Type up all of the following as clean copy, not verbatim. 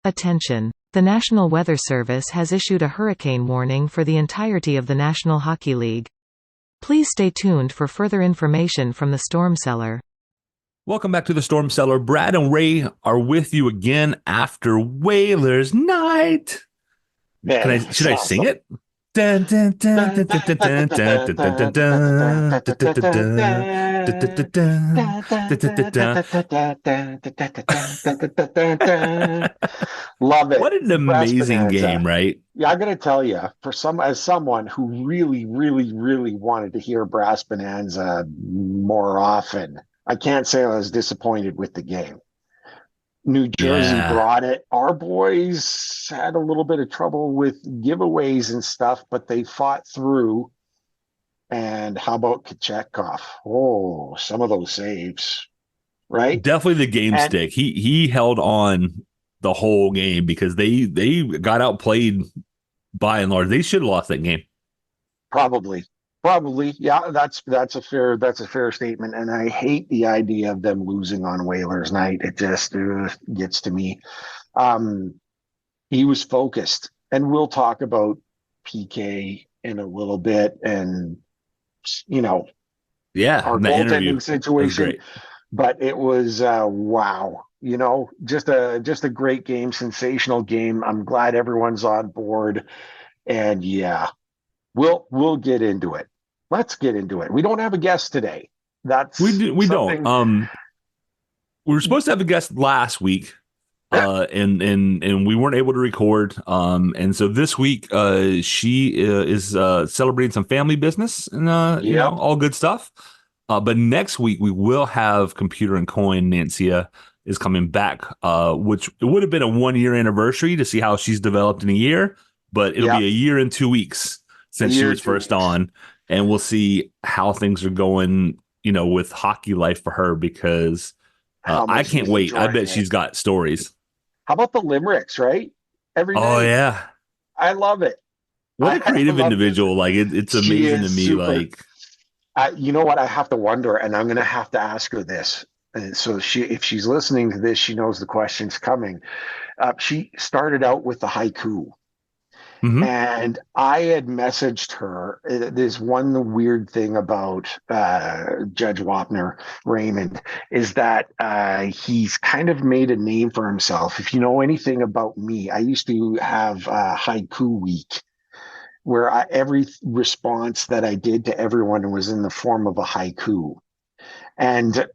Attention! The National Weather Service has issued a hurricane warning for the entirety of the National Hockey League. Please stay tuned for further information from the Storm Cellar. Welcome back to the Storm Cellar. Brad and Ray are with you again after Whalers Night. Should I sing it? Dun, dun, dun, dun, dun, dun, dun, dun, dun, dun, dun. Love it. What an amazing game, right? Yeah, I got to tell you, as someone who really, really, really wanted to hear Brass Bonanza more often, I can't say I was disappointed with the game. New Jersey brought it. Our boys had a little bit of trouble with giveaways and stuff, but they fought through. And how about Kochetkov? Oh, some of those saves, right? Definitely the game stick. He held on the whole game because they got outplayed by and large. They should have lost that game. Probably. Yeah, that's a fair statement. And I hate the idea of them losing on Whalers Night. It just gets to me. He was focused, and we'll talk about PK in a little bit, and our goaltending situation. But it was wow. Just a great game, sensational game. I'm glad everyone's on board, and yeah, we'll get into it. Let's get into it. We don't have a guest today. We don't. We were supposed to have a guest last week, and we weren't able to record. And so this week, she is celebrating some family business and all good stuff. But next week we will have Computer and Coin. Nancia is coming back, which it would have been a 1-year anniversary to see how she's developed in a year, but it'll be a year and 2 weeks since she was first on. And we'll see how things are going, with hockey life for her, because I can't wait. I bet she's got stories. How about the limericks, right? Every day. Oh, yeah. I love it. What a creative individual. Like, it's amazing to me. Super. You know what? I have to wonder, and I'm going to have to ask her this. And so if she's listening to this, she knows the question's coming. She started out with the haiku. Mm-hmm. And I had messaged her. There's one weird thing about Judge Wapner, Raymond, is that he's kind of made a name for himself. If you know anything about me, I used to have haiku week, where every response that I did to everyone was in the form of a haiku. And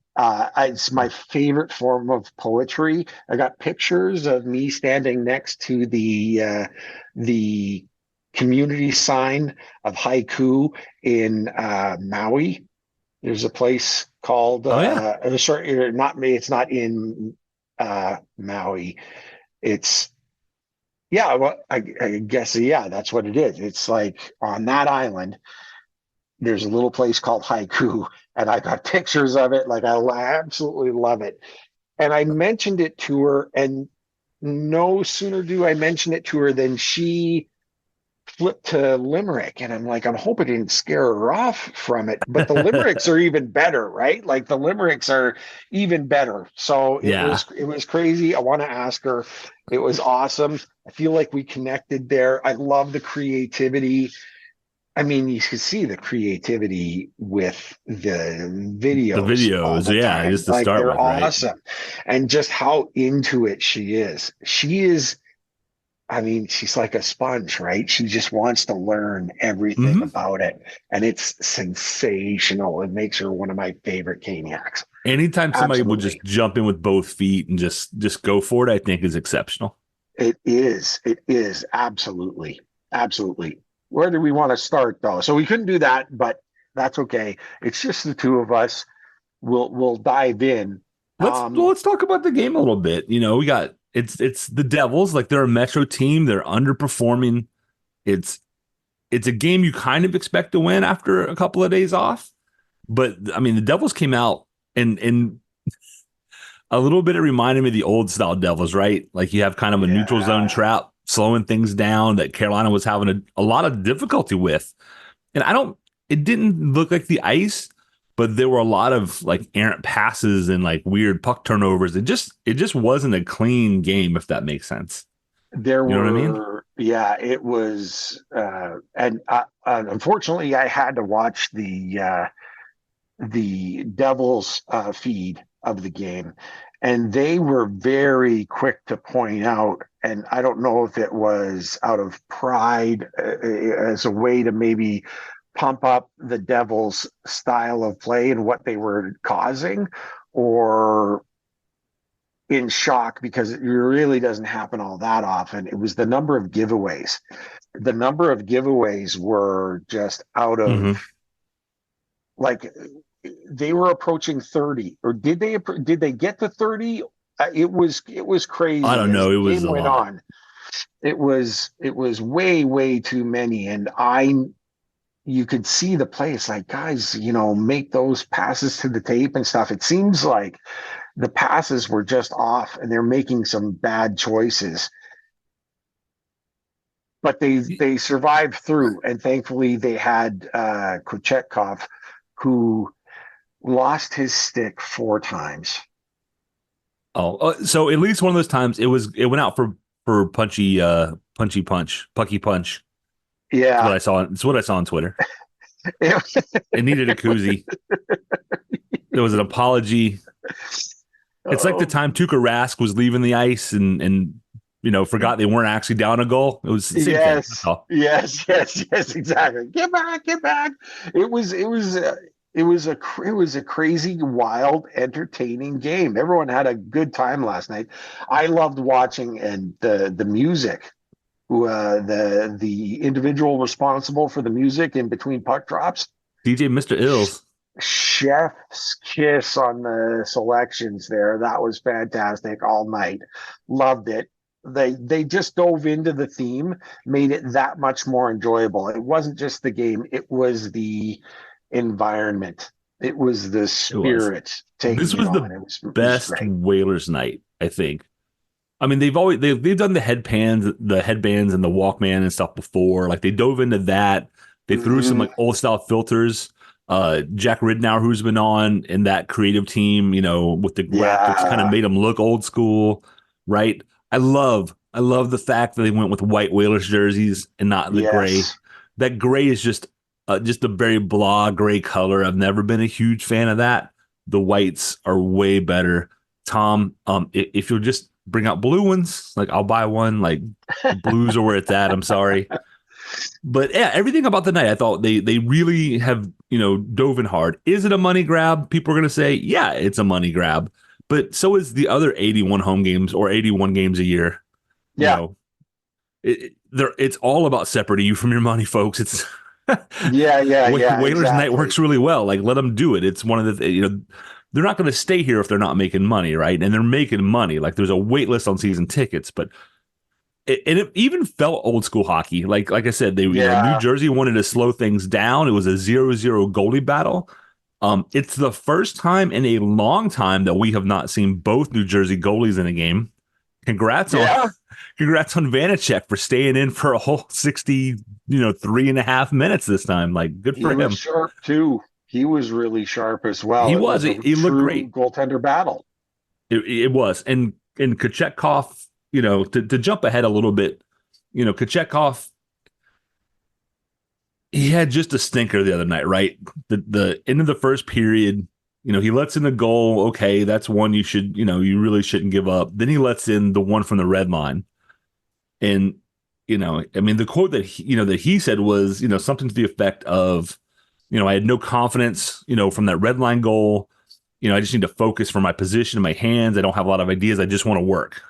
it's my favorite form of poetry. I got pictures of me standing next to the community sign of haiku in Maui. There's a place called it's not in Maui. It's I guess that's what it is. It's like on that island there's a little place called Haiku, and I got pictures of it. Like, I absolutely love it. And I mentioned it to her, and no sooner do I mention it to her than she flipped to limerick. And I'm like, I'm hoping it didn't scare her off from it. But the limericks are even better, right? Like, the limericks are even better. So it was crazy. I want to ask her. It was awesome. I feel like we connected there. I love the creativity. I mean, you can see the creativity with the videos. Just to start with, right? Awesome. And just how into it she is. She's like a sponge, right? She just wants to learn everything about it. And it's sensational. It makes her one of my favorite Caniacs. Anytime somebody will just jump in with both feet and just go for it, I think is exceptional. It is. Absolutely. Where do we want to start, though? So we couldn't do that, but that's okay. It's just the two of us. We'll dive in. Let's talk about the game a little bit. We got it's the Devils. Like, they're a Metro team. They're underperforming. It's a game you kind of expect to win after a couple of days off. But I mean, the Devils came out and a little bit. It reminded me of the old style Devils, right? Like, you have kind of a neutral zone trap, slowing things down that Carolina was having a lot of difficulty with. And it didn't look like the ice but there were a lot of like errant passes and like weird puck turnovers. It just wasn't a clean game, if that makes sense. There You know what I mean? were, yeah, it was, and unfortunately, I had to watch the Devils feed of the game, and they were very quick to point out. And I don't know if it was out of pride as a way to maybe pump up the Devils' style of play and what they were causing, or in shock because it really doesn't happen all that often. It was the number of giveaways. The number of giveaways were just out Mm-hmm. of, like, they were approaching 30, or did they get to 30? It was I crazy don't as know. It the was game a went lot. on. It was way too many, and you could see the play. It's like, guys, make those passes to the tape and stuff. It seems like the passes were just off and they're making some bad choices, but they survived through, and thankfully they had Kochetkov, who lost his stick 4 times. So at least one of those times it went out for punchy punch, pucky punch. That's what Yeah. I saw. It's what I saw on Twitter. It, It needed a koozie. There was an apology. It's like the um, time Tuukka Rask was leaving the ice and forgot they weren't actually down a goal. It was the same thing. That's yes, all. yes, exactly. Get back, get back. It was a crazy, wild, entertaining game. Everyone had a good time last night. I loved watching, and the music. The individual responsible for the music in between puck drops, DJ Mr. Ills. chef's kiss on the selections there. That was fantastic all night. Loved it. They just dove into the theme, made it that much more enjoyable. It wasn't just the game, it was the environment. It was the It was. spirit This taking it was on. the It was best great. Whalers night, I think. I mean, they've done the headbands and the Walkman and stuff before. Like they dove into that. They threw some Mm-hmm. like old style filters. Jack Ridnour, who's been on in that creative team, with the graphics, kind of Yeah. made them look old school, right? I love the fact that they went with white Whalers jerseys and not the gray. Yes. That gray is just a very blah gray color. I've never been a huge fan of that. The whites are way better. Tom, if you'll just bring out blue ones, like I'll buy one. Like the blues are where it's at. I'm sorry. But yeah, everything about the night, I thought they really have, dove in hard. Is it a money grab? People are going to say, yeah, it's a money grab. But so is the other 81 home games or 81 games a year. You Yeah. know, it's all about separating you from your money, folks. It's Yeah. Whalers night Exactly. works really well. Like let them do it. It's one of the, they're not going to stay here if they're not making money, right? And they're making money. Like there's a wait list on season tickets, but it even felt old school hockey. Like I said, New Yeah. Jersey wanted to slow things down. It was a 0-0 goalie battle. It's the first time in a long time that we have not seen both New Jersey goalies in a game. Congrats on Yeah. congrats on Vanacek for staying in for a whole 60, 3.5 minutes this time. Like good He for was him. sharp too. He was really sharp as He well. It was. was a He looked true great. goaltender battle. It was. And Kochetkov, to jump ahead a little bit, Kochetkov, he had just a stinker the other night, right? The end of the first period, he lets in a goal. Okay, that's one you really shouldn't give up. Then he lets in the one from the red line. And, I mean, the quote that he said was, something to the effect of, I had no confidence, from that red line goal. I just need to focus for my position and my hands. I don't have a lot of ideas. I just want to work.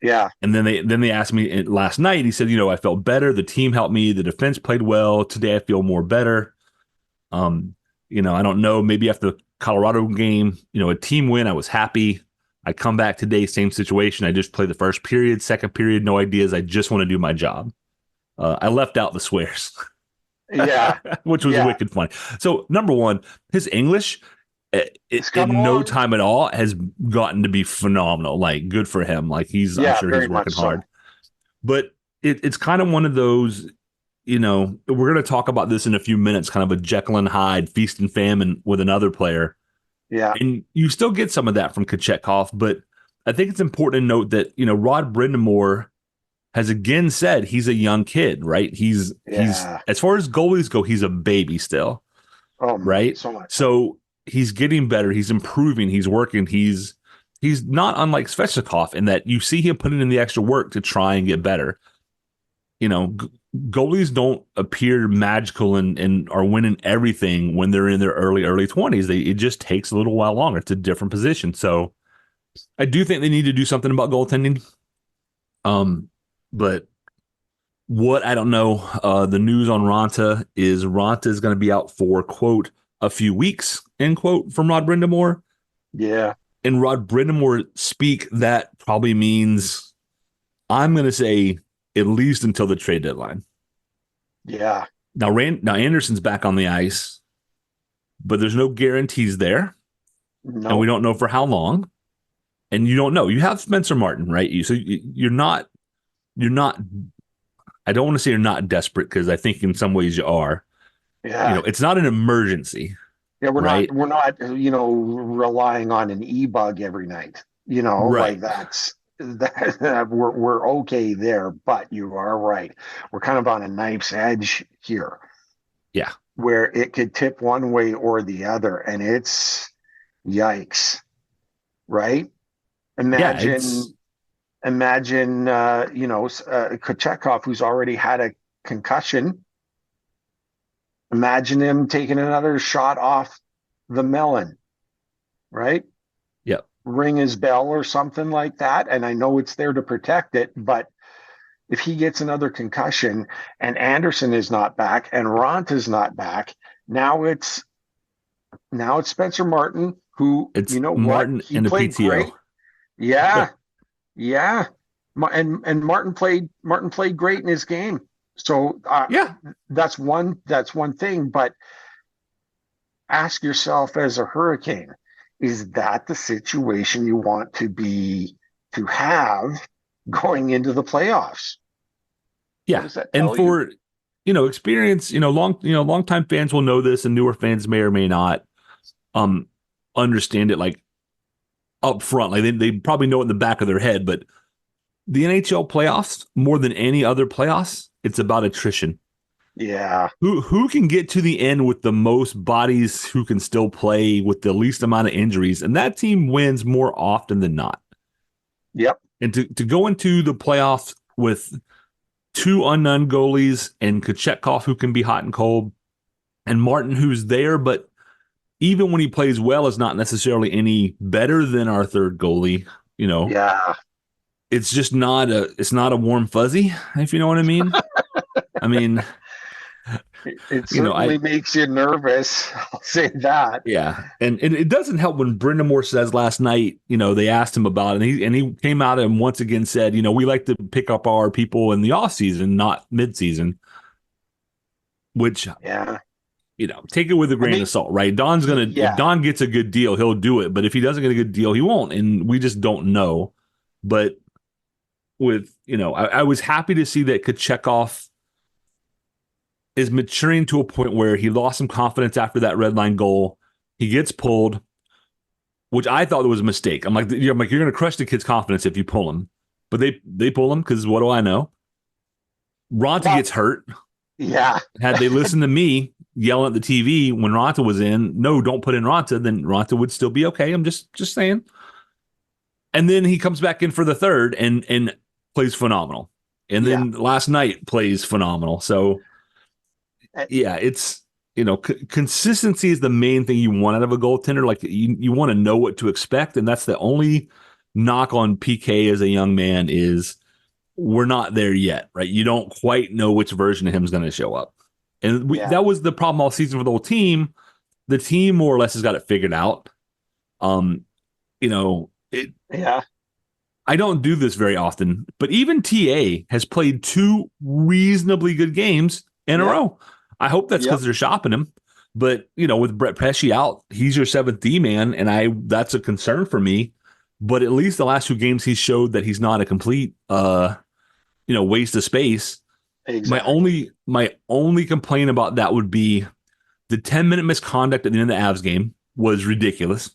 Yeah. And then they asked me last night. He said, I felt better. The team helped me. The defense played well. Today I feel more better. I don't know. Maybe after the Colorado game, a team win, I was happy. I come back today, same situation. I just played the first period, second period, no ideas. I just want to do my job. I left out the swears, Yeah. which was Yeah. wicked funny. So number one, his English It's come in no along. time at all has gotten to be phenomenal. Like good for him. Like I'm Yeah, sure very he's much working so. hard. But it's kind of one of those, we're going to talk about this in a few minutes, kind of a Jekyll and Hyde, feast and famine with another player. Yeah. And you still get some of that from Kochetkov, but I think it's important to note that, Rod Brindamore has again said he's a young kid, right? He's as far as goalies go, he's a baby still. Oh, right? So much. So he's getting better, he's improving, he's working, he's not unlike Svechnikov in that you see him putting in the extra work to try and get better. Goalies don't appear magical and are winning everything when they're in their early 20s. It just takes a little while longer. It's a different position. So I do think they need to do something about goaltending. But what I don't know, the news on Raanta is going to be out for, quote, a few weeks, end quote, from Rod Brindamore. Yeah. And Rod Brindamore speak, that probably means, I'm going to say, at least until the trade deadline. Yeah. Now Anderson's back on the ice, but there's no guarantees there. No. And we don't know for how long. And you don't know. You have Spencer Martin, right? You're not, I don't want to say you're not desperate, because I think in some ways you are. Yeah. It's not an emergency. Yeah, we're right? not, relying on an e-bug every night. Right. Like we're okay there, but you are right. We're kind of on a knife's edge here. Yeah. Where it could tip one way or the other, and it's yikes. Right? Imagine, Kotchetkov, who's already had a concussion. Imagine him taking another shot off the melon, right? Yep. Ring his bell or something like that. And I know it's there to protect it, but if he gets another concussion and Anderson is not back and Ront is not back, now it's Spencer Martin, who, Martin he and a played PTO. great. Yeah. Yeah. And Martin played great in his game. So that's one thing, but ask yourself, as a Hurricane, is that the situation you want to have going into the playoffs? Yeah. And for, experience, longtime fans will know this, and newer fans may or may not understand it like up front. Like they probably know it in the back of their head, but the NHL playoffs, more than any other playoffs, it's about attrition. Yeah. Who can get to the end with the most bodies who can still play with the least amount of injuries, and that team wins more often than not. Yep. And to go into the playoffs with two unknown goalies and Kochetkov, who can be hot and cold, and Martin, who's there, but even when he plays well, is not necessarily any better than our third goalie, Yeah. It's just not a warm fuzzy, if you know what I mean. I mean, it certainly makes you nervous. I'll say that. Yeah. And it doesn't help when Brindamore says last night, they asked him about it, and he came out and once again said, we like to pick up our people in the off season, not mid season, which, take it with a grain of salt, right? If Don gets a good deal, he'll do it. But if he doesn't get a good deal, he won't. And we just don't know. But with, I was happy to see that Kotchetkov is maturing to a point where he lost some confidence after that red line goal. He gets pulled, which I thought was a mistake. I'm like, you're going to crush the kid's confidence if you pull him. But they pull him, because what do I know? Raanta gets hurt. Yeah. Had they listened to me yelling at the TV when Raanta was in, no, don't put in Raanta, then Raanta would still be okay. I'm just saying. And then he comes back in for the third and plays phenomenal. And then last night plays phenomenal. So, it's, consistency is the main thing you want out of a goaltender. Like you want to know what to expect. And that's the only knock on PK as a young man is we're not there yet, right? You don't quite know which version of him is going to show up. And that was the problem all season for the whole team. The team more or less has got it figured out. I don't do this very often, but even TA has played two reasonably good games in a row. I hope that's because they're shopping him. But, with Brett Pesce out, he's your seventh D man, and that's a concern for me. But at least the last two games, he showed that he's not a complete, waste of space. Exactly. My only complaint about that would be the 10-minute misconduct at the end of the Avs game was ridiculous.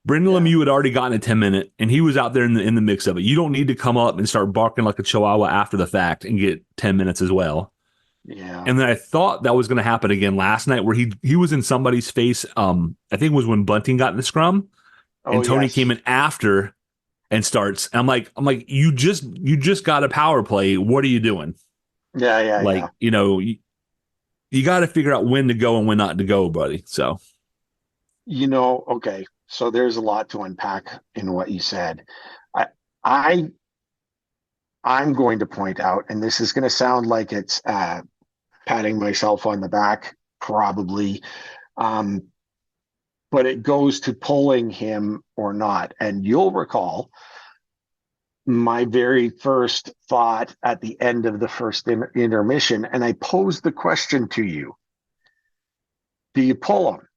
Brendan Yeah. Lemieux had already gotten a 10-minute, and he was out there in the mix of it. You don't need to come up and start barking like a chihuahua after the fact and get 10 minutes as well. Yeah. And then I thought that was going to happen again last night, where he was in somebody's face. I think it was when Bunting got in the scrum, Oh, and Tony yes. came in after and starts. And I'm like, you just got a power play. What are you doing? Yeah. Yeah. Like, Yeah. you got to figure out when to go and when not to go, buddy. So Okay. So there's a lot to unpack in what you said. I, I, I'm going to point out, and this is going to sound like it's patting myself on the back, probably, um, but it goes to pulling him or not. And you'll recall my very first thought at the end of the first intermission, and I posed the question to you: do you pull him?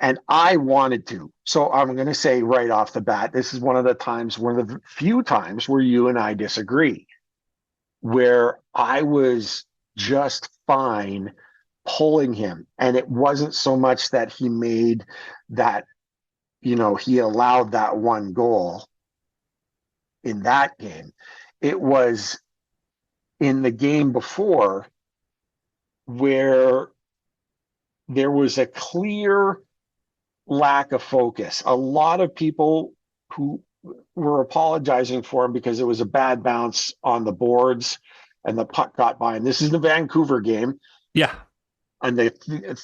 And I wanted to. So I'm going to say right off the bat, this is one of the few times where you and I disagree, where I was just fine pulling him. And it wasn't so much that he made that, he allowed that one goal in that game. It was in the game before where there was a clear lack of focus. A lot of people who were apologizing for him because it was a bad bounce on the boards and the puck got by. And this is the Vancouver game. yeah, And the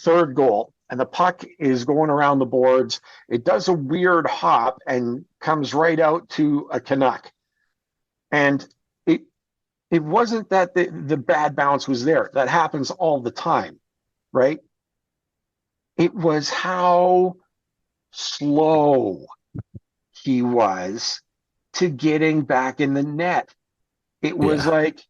third goal, and the puck is going around the boards. It does a weird hop and comes right out to a Canuck. And it wasn't that the bad bounce was there. That happens all the time, right? It was how slow he was to getting back in the net. It was yeah, like,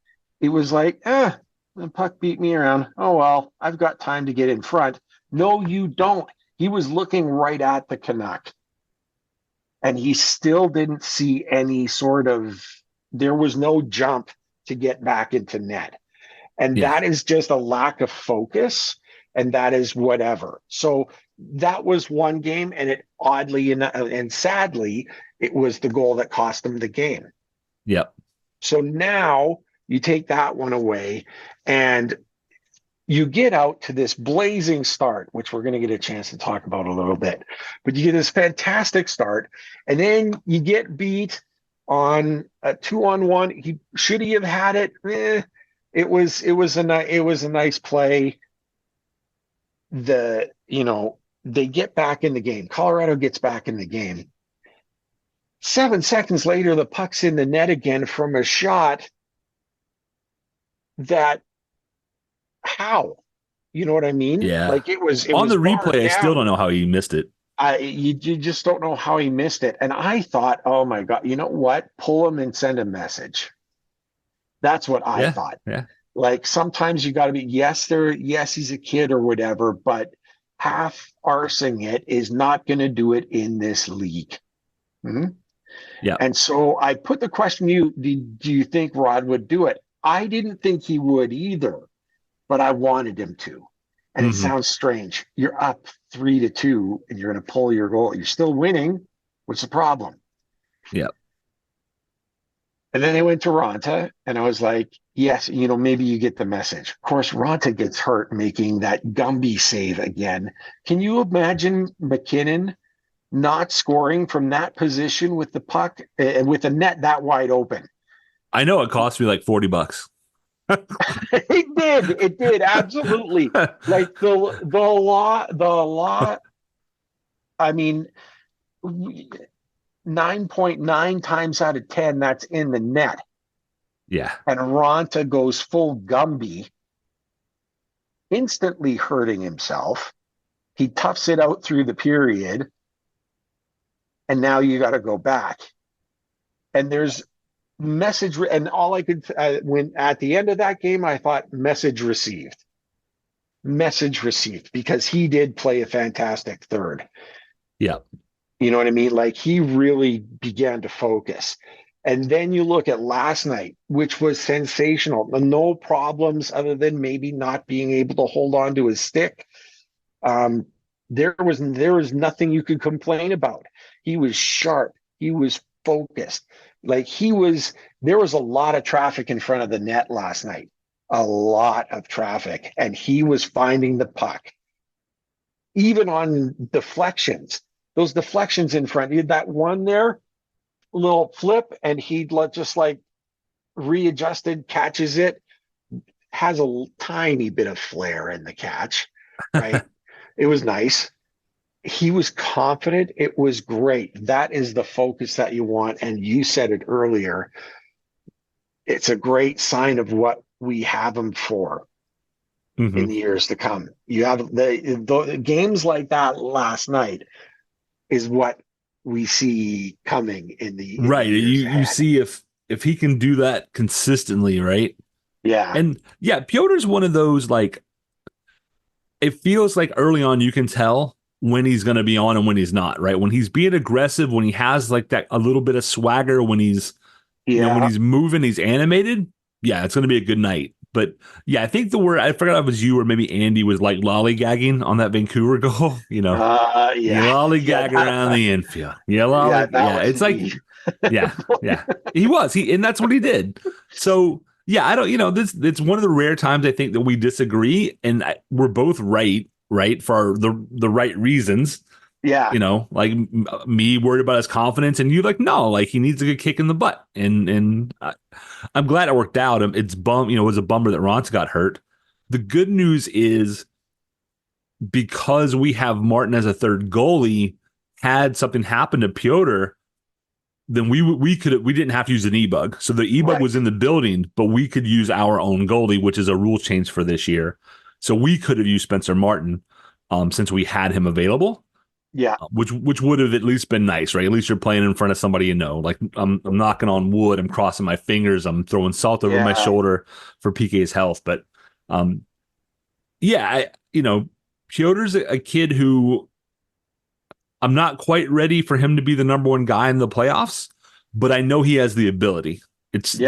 the puck beat me around. Oh, well, I've got time to get in front. No, you don't. He was looking right at the Canuck. And he still didn't see any there was no jump to get back into net. And yeah, that is just a lack of focus. And that is whatever. So that was one game. And it oddly and sadly, it was the goal that cost him the game. yep, So now you take that one away and you get out to this blazing start, which we're going to get a chance to talk about a little bit. But you get this fantastic start, and then you get beat on a 2-on-1. Should he have had it? It was a nice play. They get back in the game. Colorado gets back in the game. 7 seconds later, the puck's in the net again from a shot that, how? You know what I mean? yeah. Like it was On the barred replay, I still down. don't know how he missed it. You just don't know how he missed it. And I thought, oh my God, you know what? Pull him and send a message. That's what I Yeah, thought. yeah, Like sometimes you got to be, yes, he's a kid or whatever, but half arsing it is not going to do it in this league. Mhm. yeah. And so I put the question to you, do you think Rod would do it? I didn't think he would either, but I wanted him to. And it Mm-hmm. sounds strange. You're up 3-2 and you're going to pull your goal. You're still winning. What's the problem? Yeah, And then I went to Ronta and I was like, yes, maybe you get the message. Of course, Ronta gets hurt making that Gumby save again. Can you imagine McKinnon not scoring from that position with the puck and with the net that wide open? I know it cost me like $40. It did absolutely. Like the law, I mean, 9.9 times out of 10 that's in the net, Yeah, and Ronta goes full Gumby, instantly hurting himself. He toughs it out through the period, and now you got to go back, and there's message, and all I could when at the end of that game I thought message received, because he did play a fantastic third. yeah, You know what I mean? Like he really began to focus. And then you look at last night, which was sensational. No problems other than maybe not being able to hold on to his stick. Um, there was nothing you could complain about. He was sharp. He was focused. There was a lot of traffic in front of the net last night. A lot of traffic. And he was finding the puck. Even on deflections, those deflections in front, he had that one there, little flip, and he just like readjusted, catches it, has a tiny bit of flair in the catch, right? It was nice. He was confident. It was great. That is the focus that you want. And you said it earlier. It's a great sign of what we have him for in the years to come. You have the games like that last night is what we see coming in the right. years You ahead. see if he can do that consistently, right? Yeah. And yeah, Piotr's one of those, like, it feels like early on you can tell when he's going to be on and when he's not, right? When he's being aggressive, when he has like that a little bit of swagger, when he's when he's moving, he's animated. Yeah, it's going to be a good night. But yeah, I think the word, I forgot if it was you or maybe Andy, was like lollygagging on that Vancouver goal. You lollygag around the infield. It's me. And that's what he did. So yeah, I don't, it's one of the rare times I think that we disagree, and we're both right for the right reasons. Yeah. Like me worried about his confidence, and you like, no, like he needs a good kick in the butt. And I'm glad it worked out. It was a bummer that Ronce got hurt. The good news is, because we have Martin as a third goalie, had something happen to Piotr, then we didn't have to use an e-bug. So the e-bug was in the building, but we could use our own goalie, which is a rule change for this year. So we could have used Spencer Martin since we had him available. Yeah. Which would have at least been nice, right? At least you're playing in front of somebody Like I'm knocking on wood, I'm crossing my fingers, I'm throwing salt over my shoulder for PK's health. But Piotr's a kid who I'm not quite ready for him to be the number one guy in the playoffs, but I know he has the ability. It's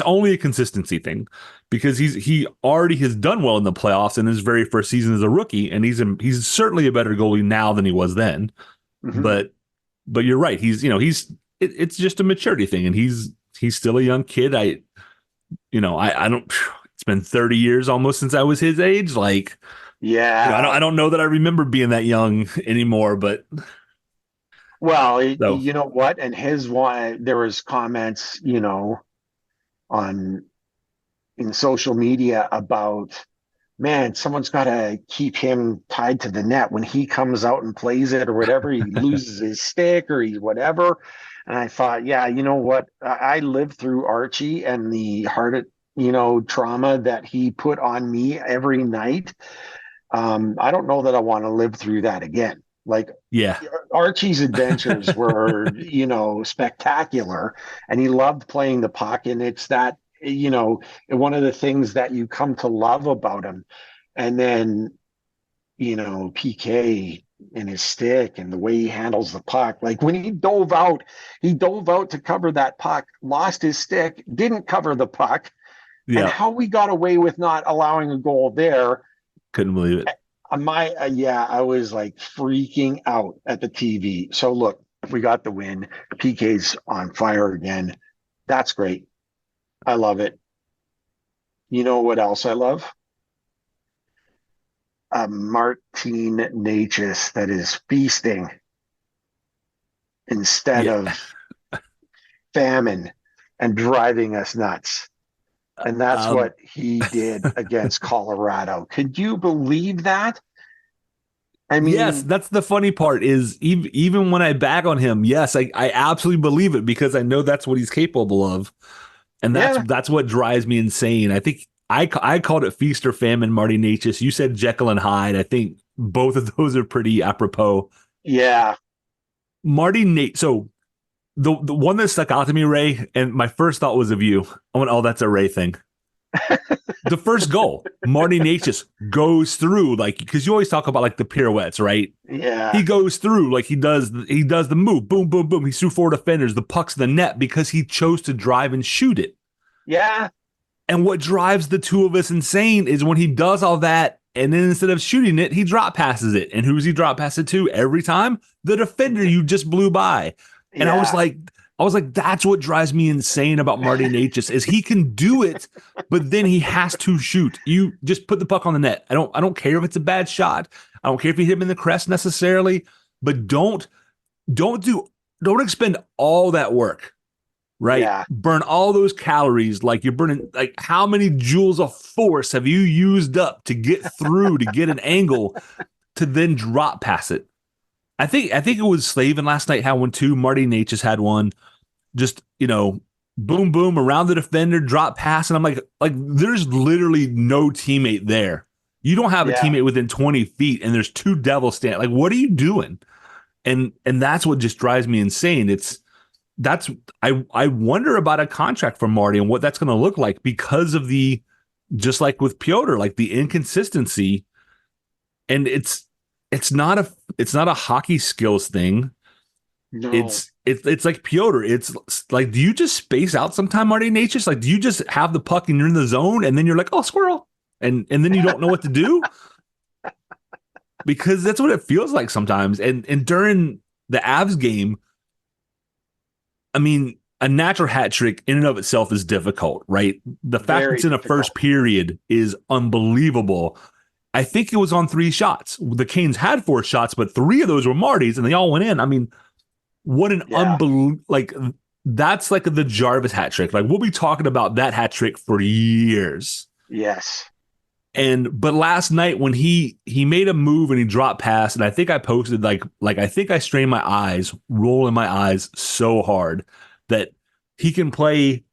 only a consistency thing, because he already has done well in the playoffs in his very first season as a rookie, and he's certainly a better goalie now than he was then. Mm-hmm. But you're right. It's just a maturity thing, and he's still a young kid. I don't. It's been 30 years almost since I was his age. Like, yeah, I don't know that I remember being that young anymore, but. Well, you know what? And there was comments, in social media about, man, someone's got to keep him tied to the net when he comes out and plays it or whatever. He loses his stick or he's whatever. And I thought, yeah, you know what? I lived through Archie and the heart, trauma that he put on me every night. I don't know that I want to live through that again. Like, yeah, Archie's adventures were, spectacular, and he loved playing the puck. And it's that, one of the things that you come to love about him. And then, PK and his stick and the way he handles the puck. Like when he dove out to cover that puck, lost his stick, didn't cover the puck. Yeah. And how we got away with not allowing a goal there. Couldn't believe it. I was like freaking out at the TV. So look, we got the win. PK's on fire again. That's great. I love it. You know what else I love? Marty Necas that is feasting instead of Famine and driving us nuts. And that's what he did against Colorado. Could you believe that? I mean, yes, that's the funny part is even when I bag on him, yes, I absolutely believe it, because I know that's what he's capable of. And that's what drives me insane. I think I called it feast or famine, Marty Necas. You said Jekyll and Hyde. I think both of those are pretty apropos. Yeah. Marty Necas. So the one that stuck out to me, Ray, and my first thought was of you. I went, oh, that's a Ray thing. the first goal, Marty Necas goes through, like, because you always talk about like the pirouettes, right? Yeah. He goes through, like he does the move, boom, boom, boom. He's through 4 defenders, the puck's in the net because he chose to drive and shoot it. Yeah. And what drives the two of us insane is when he does all that, and then instead of shooting it, he drop passes it. And who's he drop pass it to every time? The defender you just blew by. And I was like, that's what drives me insane about Marty Necas is he can do it, but then he has to shoot. You just put the puck on the net. I don't care if it's a bad shot. I don't care if you hit him in the crest necessarily, but don't expend all that work. Right. Yeah. Burn all those calories like you're burning. Like, how many joules of force have you used up to get through to get an angle to then drop pass it? I think it was Slavin last night had one too. Marty Necas had one. Just, boom, boom around the defender, drop pass. And I'm like there's literally no teammate there. You don't have a teammate within 20 feet and there's 2 devils standing. Like, what are you doing? And that's what just drives me insane. I wonder about a contract for Marty and what that's going to look like because of just like with Piotr, like the inconsistency. And it's not a hockey skills thing. No. It's like Piotr. It's like, do you just space out sometime, Marty Necas? Like, do you just have the puck and you're in the zone and then you're like, oh, squirrel. And then you don't know what to do? Because that's what it feels like sometimes. And during the Avs game, I mean, a natural hat trick in and of itself is difficult, right? The fact it's in a first period is unbelievable. I think it was on 3 shots. The Canes had 4 shots, but 3 of those were Marty's, and they all went in. I mean, what an that's like the Jarvis hat trick. Like, we'll be talking about that hat trick for years. Yes. But last night when he made a move and he dropped pass, and I think I posted like I think I strained my eyes, rolling my eyes so hard that he can play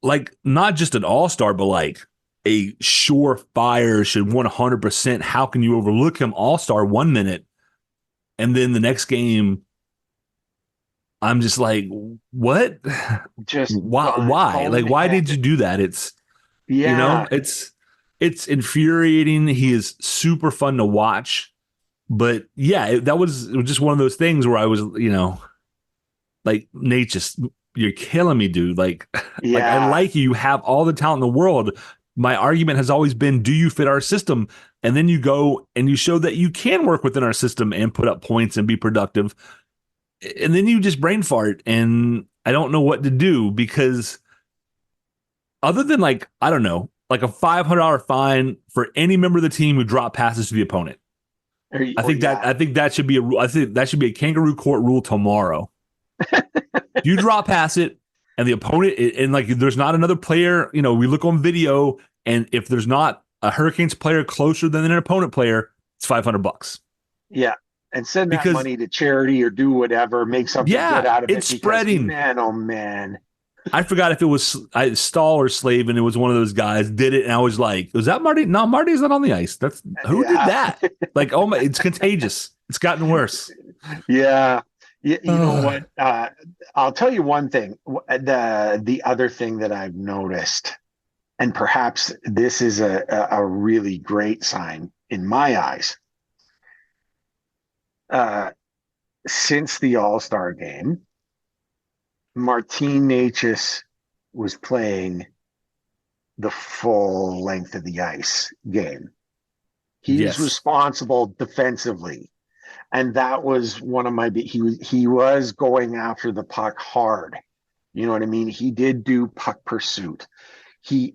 like not just an all-star, but like a surefire, should 100%. How can you overlook him all-star 1 minute, and then the next game I'm just like, what? Just why? Like, why did you do that? It's It's infuriating. He is super fun to watch. But yeah, it was just one of those things where I was, like, Nate, just, you're killing me, dude. Like, like, I like you. You have all the talent in the world. My argument has always been, do you fit our system? And then you go and you show that you can work within our system and put up points and be productive. And then you just brain fart. And I don't know what to do because other than like, I don't know, like a $500 fine for any member of the team who drop passes to the opponent. I think that should be a kangaroo court rule tomorrow. You drop pass it and the opponent, and like there's not another player, we look on video, and if there's not a Hurricanes player closer than an opponent player, it's $500. Yeah. And send that money to charity or do whatever, make something good out of it. It's spreading. Man, oh man. I forgot if it was Stahl or Slave, and it was one of those guys did it, and I was like, "Was that Marty?" No, Marty's not on the ice. That's who did that? Like, oh my, it's contagious. It's gotten worse. Yeah, you know what? I'll tell you one thing. The other thing that I've noticed, and perhaps this is a really great sign in my eyes. Since the All-Star game, Marty Necas was playing the full length of the ice game. He's responsible defensively. And that was one of my, he was going after the puck hard. You know what I mean? He did do puck pursuit. He's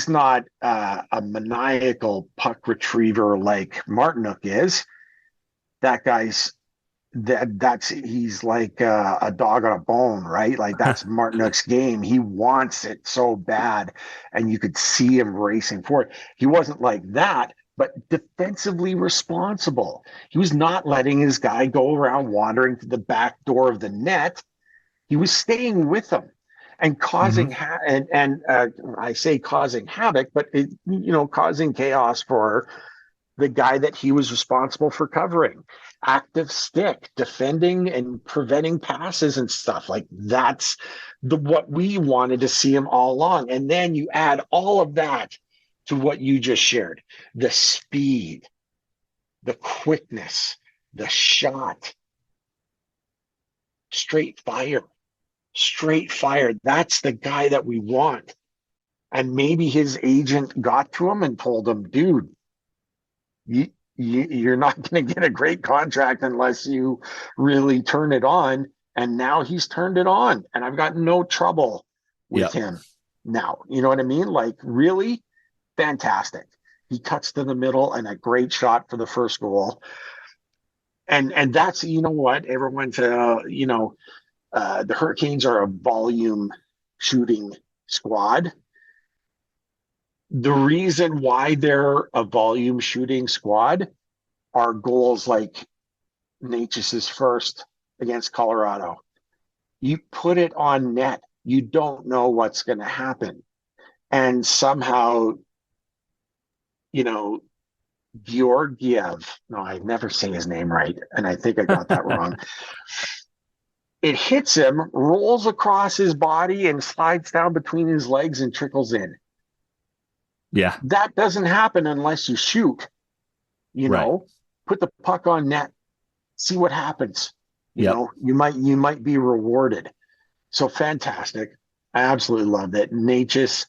not a maniacal puck retriever like Martinook is. That guy's, he's like a dog on a bone, right? Like that's Martinook's game. He wants it so bad, and you could see him racing for it. He wasn't like that, but defensively responsible. He was not letting his guy go around wandering to the back door of the net. He was staying with him and causing I say causing havoc, but causing chaos for the guy that he was responsible for covering. Active stick, defending and preventing passes and stuff. Like that's what we wanted to see him all along. And then you add all of that to what you just shared. The speed, the quickness, the shot, straight fire. That's the guy that we want. And maybe his agent got to him and told him, dude, you're not going to get a great contract unless you really turn it on. And now he's turned it on, and I've got no trouble with him now. You know what I mean? Like, really fantastic. He cuts to the middle and a great shot for the first goal. And that's, you know what, everyone, the Hurricanes are a volume shooting squad. The reason why they're a volume shooting squad are goals like Necas' first against Colorado. You put it on net, you don't know what's going to happen. And somehow, Georgiev, no, I never say his name right, and I think I got that wrong. It hits him, rolls across his body, and slides down between his legs and trickles in. Yeah. That doesn't happen unless you shoot. Put the puck on net, see what happens. You might be rewarded. So fantastic. I absolutely loved it. Necas,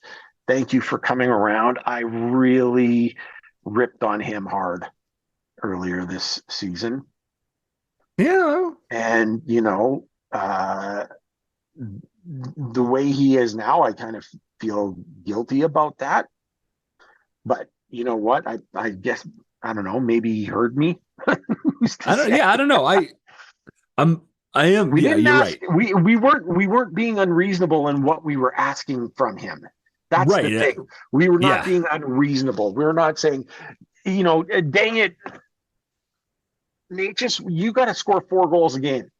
thank you for coming around. I really ripped on him hard earlier this season. Yeah. And, the way he is now, I kind of feel guilty about that. But you know what? I guess, I don't know, maybe he heard me. I don't know. I am. You're right. We weren't being unreasonable in what we were asking from him. That's right, the thing. We were not being unreasonable. We're not saying, dang it, Necas, you got to score 4 goals a game.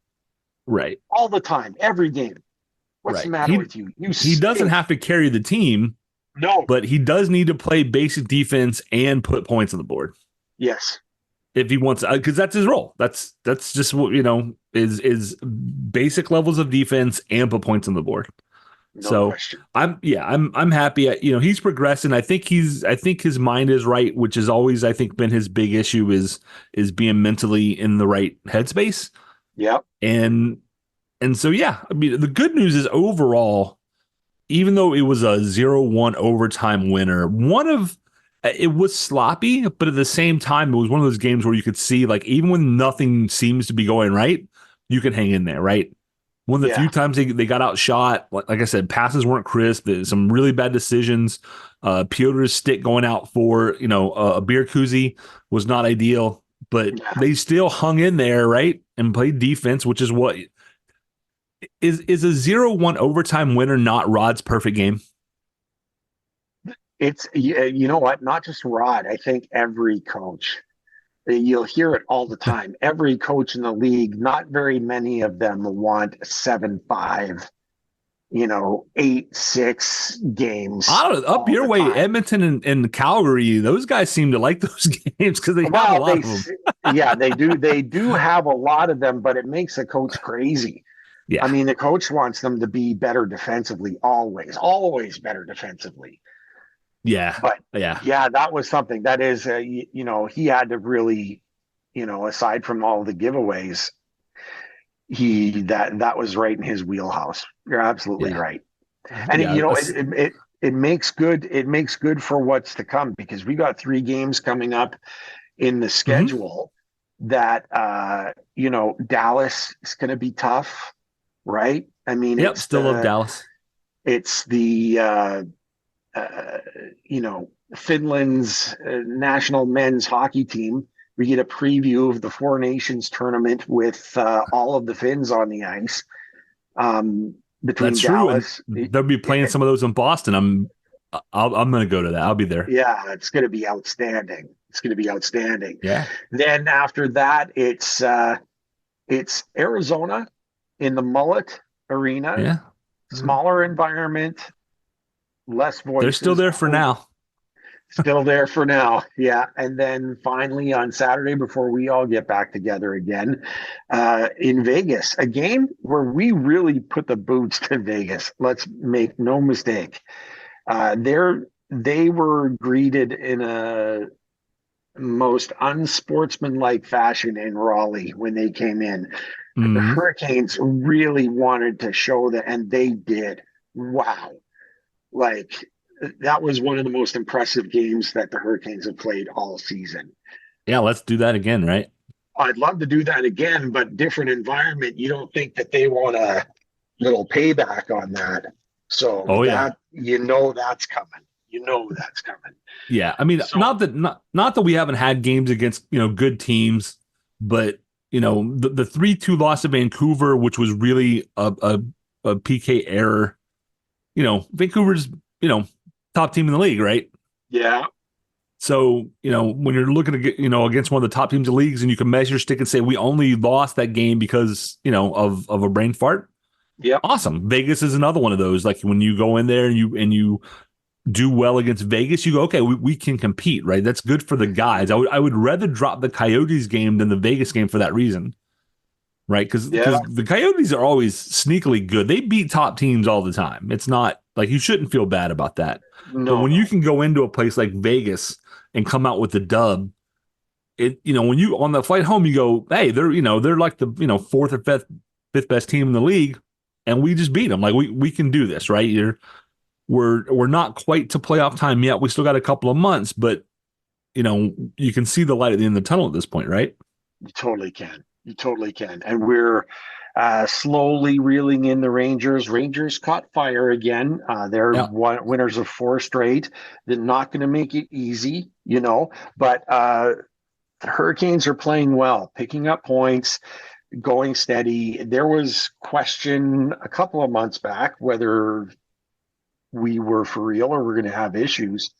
Right. All the time, every game. What's the matter with you? He doesn't have to carry the team. No. But he does need to play basic defense and put points on the board. Yes. If he wants, because that's his role. That's just what, is basic levels of defense and put points on the board. No question. I'm happy. He's progressing. I think his mind is right, which has always, I think, been his big issue is being mentally in the right headspace. Yep. And so, the good news is overall, even though it was a 0-1 overtime winner, it was sloppy, but at the same time, it was one of those games where you could see, like, even when nothing seems to be going right, you can hang in there, right? One of the few times they got outshot, like I said, passes weren't crisp. There's some really bad decisions. Piotr's stick going out for, a beer koozie was not ideal, but they still hung in there, right? And played defense, which is what is a 0-1 overtime winner not Rod's perfect game? It's, you know what? Not just Rod. I think every coach, you'll hear it all the time. Every coach in the league, not very many of them want 7-5, 8-6 games. Up your way, Edmonton and Calgary, those guys seem to like those games because they have a lot of them. Yeah, they do. They do have a lot of them, but it makes a coach crazy. Yeah. I mean, the coach wants them to be better defensively, always better defensively. Yeah. But that was something that is, he had to really, aside from all the giveaways, that was right in his wheelhouse. You're absolutely right. And it makes good for what's to come, because we got 3 games coming up in the schedule that, Dallas is going to be tough, right? I mean, it's still love Dallas. It's the, Finland's national men's hockey team. We get a preview of the Four Nations tournament with all of the Finns on the ice. Between That's Dallas, true. They'll be playing some of those in Boston. I'm going to go to that. I'll be there. Yeah, it's going to be outstanding. Yeah. Then after that, it's Arizona in the Mullet Arena. Yeah. Smaller environment, less voices. They're still there for now. Still there for now. Yeah. And then finally on Saturday, before we all get back together again, in Vegas, a game where we really put the boots to Vegas. Let's make no mistake. They were greeted in a most unsportsmanlike fashion in Raleigh when they came in. The Mhm. Hurricanes really wanted to show that, and they did. Wow. Like, that was one of the most impressive games that the Hurricanes have played all season. Yeah, let's do that again, right? I'd love to do that again, but different environment. You don't think that they want a little payback on that. So Oh yeah. that, that's coming. That's coming. Yeah, I mean, So not that we haven't had games against good teams, but the 3-2 loss to Vancouver, which was really a PK error. Vancouver's top team in the league, right? yeah, So when you're looking to get against one of the top teams in the leagues, and you can measure stick and say we only lost that game because of a brain fart. yep. Awesome. Vegas is another one of those. Like when you go in there and you do well against Vegas, you go, okay, we can compete, right? That's good for the guys. I would rather drop the Coyotes game than the Vegas game for that reason, right? Because Yeah, the Coyotes are always sneakily good. They beat top teams all the time. It's not like you shouldn't feel bad about that. But when you no, can go into a place like Vegas and come out with the dub, when you on the flight home, you go, hey, they're like the fourth or fifth best team in the league, and we just beat them. Like we can do this, right? We're not quite to playoff time yet. We still got a couple of months, but you can see the light at the end of the tunnel at this point, right? you totally can. You totally can. And we're slowly reeling in the Rangers. Rangers caught fire again. They're Yeah. winners of 4 straight. They're not going to make it easy, but the Hurricanes are playing well, picking up points, going steady. There was question a couple of months back whether we were for real or we're going to have issues.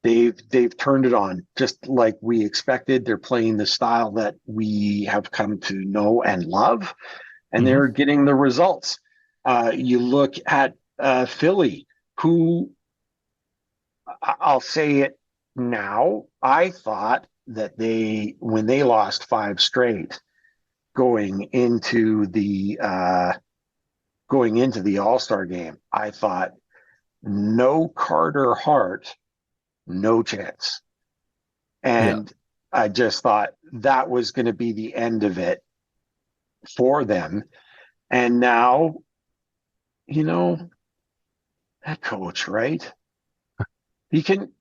They've turned it on just like we expected. They're playing the style that we have come to know and love, and Mm-hmm. they're getting the results. You look at Philly, who I'll say it now. I thought that when they lost 5 straight going into the All-Star game, I thought no Carter Hart, no chance. Yeah. And I just thought that was going to be the end of it for them. And now, that coach, right? He can,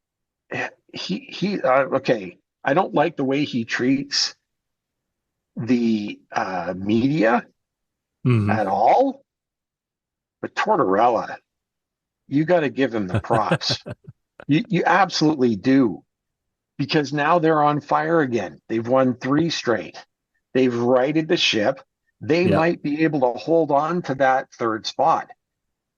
okay. I don't like the way he treats the media Mm-hmm. at all, but Tortorella, you got to give him the props. You absolutely do, because now they're on fire again. They've won 3 straight. They've righted the ship. They Yeah. might be able to hold on to that 3rd spot,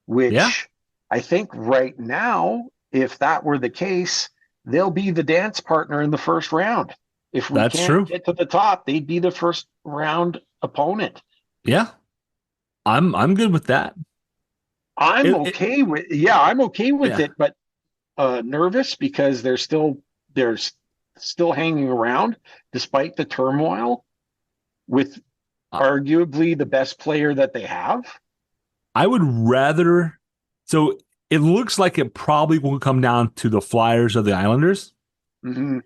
Yeah. which I think right now, if that were the case, they'll be the dance partner in the first round. If we That's can't true. get to the top, they'd be the first round opponent. Yeah. I'm good with that. I'm It, okay with yeah. it, but nervous because they're still hanging around despite the turmoil with Uh, arguably the best player that they have. I would rather. So it looks like it probably will come down to the Flyers or the Islanders, Mm-hmm.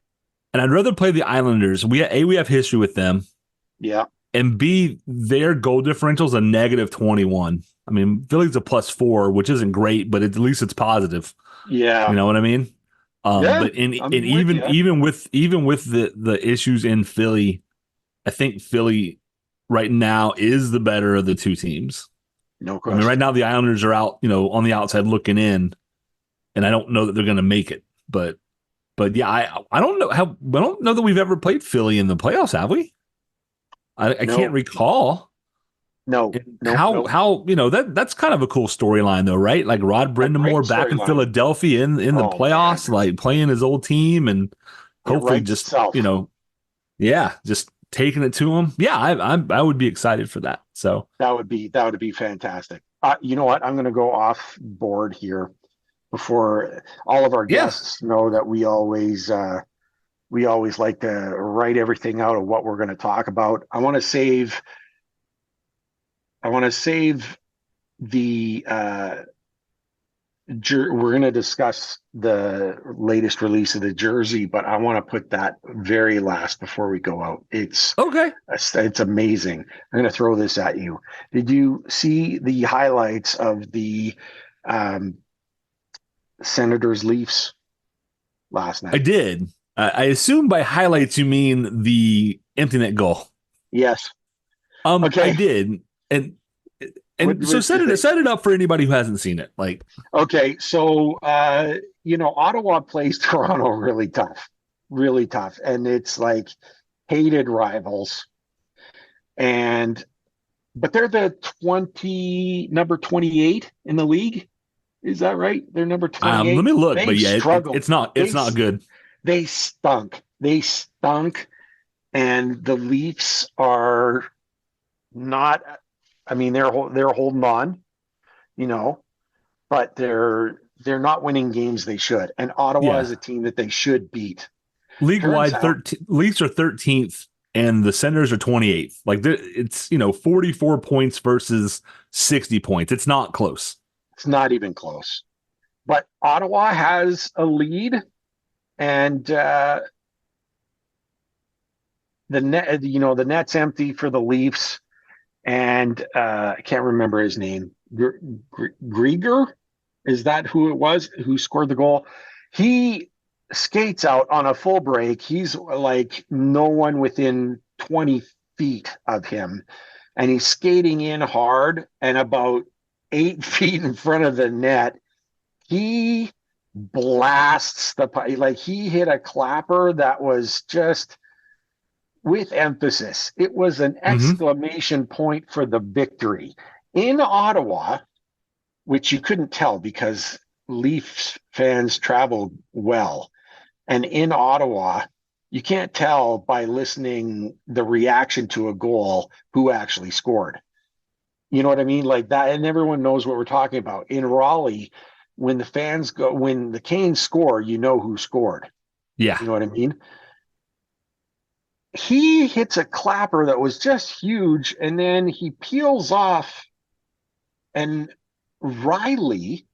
and I'd rather play the Islanders. We have history with them, Yeah, and B, their goal differential is a -21. I mean, Philly's a +4, which isn't great, but at least it's positive. yeah, You know what I mean? yeah. But and I'm with even you. with the issues in Philly, I think Philly right now is the better of the two teams. No I mean, right question. now the Islanders are out, on the outside looking in, and I don't know that they're going to make it. But yeah, I don't know I don't know that we've ever played Philly in the playoffs, have we? I can't No, recall. no, And no, no. how that's kind of a cool storyline though, right? Like Rod A great Brindamore back in storyline. Philadelphia in the Oh man, playoffs, like playing his old team and it hopefully writes just itself. yeah, just taking it to him. Yeah, I would be excited for that. So That would be fantastic. You know what? I'm going to go off board here. before all of our Yeah. guests know that we always like to write everything out of what we're going to talk about. I want to save the we're going to discuss the latest release of the jersey, but I want to put that very last before we go out. It's Okay. It's amazing. I'm going to throw this at you. Did you see the highlights of the Senators Leafs last I night? did. I assume by highlights you mean the empty net goal. Yes. I Okay. did, and so What do you think? set it up for anybody who hasn't seen it. Like, Okay, so Ottawa plays Toronto really tough, and it's like hated rivals. And but they're the number 28 in the league. Is that right? They're number let 28. me look, but They've yeah, struggled. it's not good. They stunk. They stunk, and the Leafs are not. I mean, they're holding on, you know, but they're not winning games they should. And Ottawa is Yeah, a team that they should beat. league Turns wide, out Leafs are 13th, and the Senators are 28th. Like, it's 44 points versus 60 points. It's not close. it's not even close. But Ottawa has a lead, and the net's empty for the Leafs, and I can't remember his name. Grieger, is that who it was who scored the goal? He skates out on a full break. He's like no one within 20 feet of him, and he's skating in hard, and about 8 feet in front of the net, he blasts the puck. Like he hit a clapper that was just with emphasis. It was an Mm-hmm. exclamation point for the victory. In Ottawa, which you couldn't tell because Leafs fans traveled well. And in Ottawa, you can't tell by listening the reaction to a goal who actually scored. You know what I mean? Like that, and everyone knows what we're talking about. In Raleigh, when the Canes score, you know who scored. Yeah. You know what I mean? He hits a clapper that was just huge, and then he peels off, and Reilly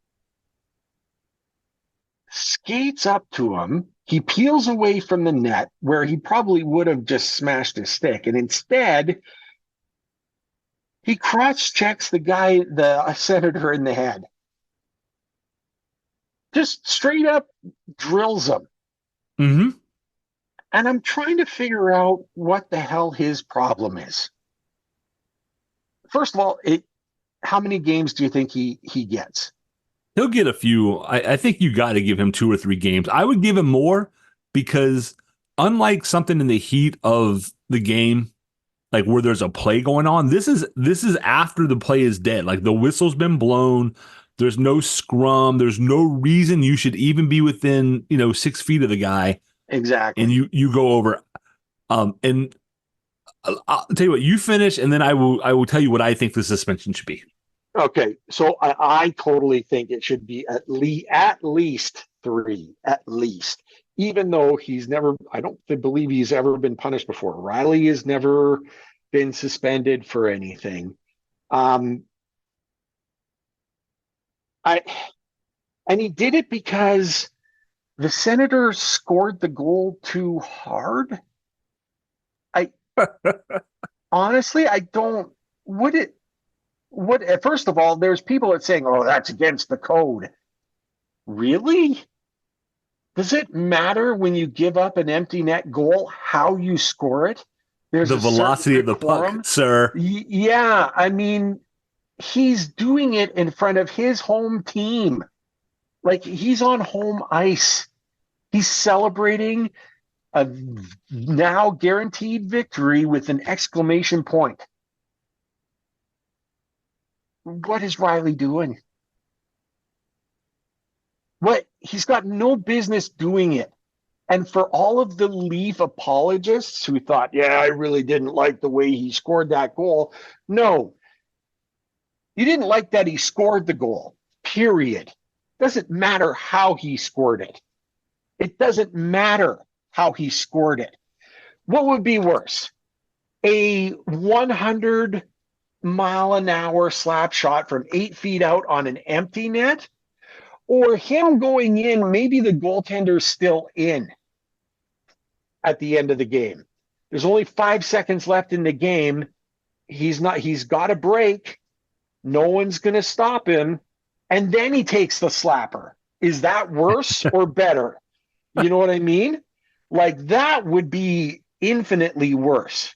skates up to him. He peels away from the net where he probably would have just smashed his stick, and instead he crotch checks the senator in the head. Just straight up drills him. Mm-hmm. And I'm trying to figure out what the hell his problem is. First of all, how many games do you think he gets? He'll get a few. I think you got to give him 2 or 3 games. I would give him more because, unlike something in the heat of the game, like where there's a play going on, this is after the play is dead. Like the whistle's been blown. There's no scrum. There's no reason you should even be within 6 feet of the guy, and Exactly. you go over. And I'll tell you what, you finish, and then I will tell you what I think the suspension should be. Okay, so I totally think it should be at least 3, at least. Even though I don't believe he's ever been punished before. Reilly has never been suspended for anything. I and he did it because the Senators scored the goal too hard. I honestly, I don't. Would it? First of all, there's people that saying, "Oh, that's against the code." Really? Does it matter when you give up an empty net goal how you score it? There's The a certain velocity of the puck, decorum. sir. Yeah, I mean, he's doing it in front of his home team. Like he's on home ice. He's celebrating a now guaranteed victory with an exclamation point. What is Reilly doing? What? He's got no business doing it. And for all of the Leaf apologists who thought, yeah, I really didn't like the way he scored that goal. No, you didn't like that he scored the goal, period. Doesn't matter how he scored it. It doesn't matter how he scored it. What would be worse? A 100-mile-an-hour slap shot from 8 feet out on an empty net, or him going in, maybe the goaltender's still in at the end of the game. There's only 5 seconds left in the game. He's got a break. No one's going to stop him. And then he takes the slapper. Is that worse or better? You know what I mean? Like, that would be infinitely worse.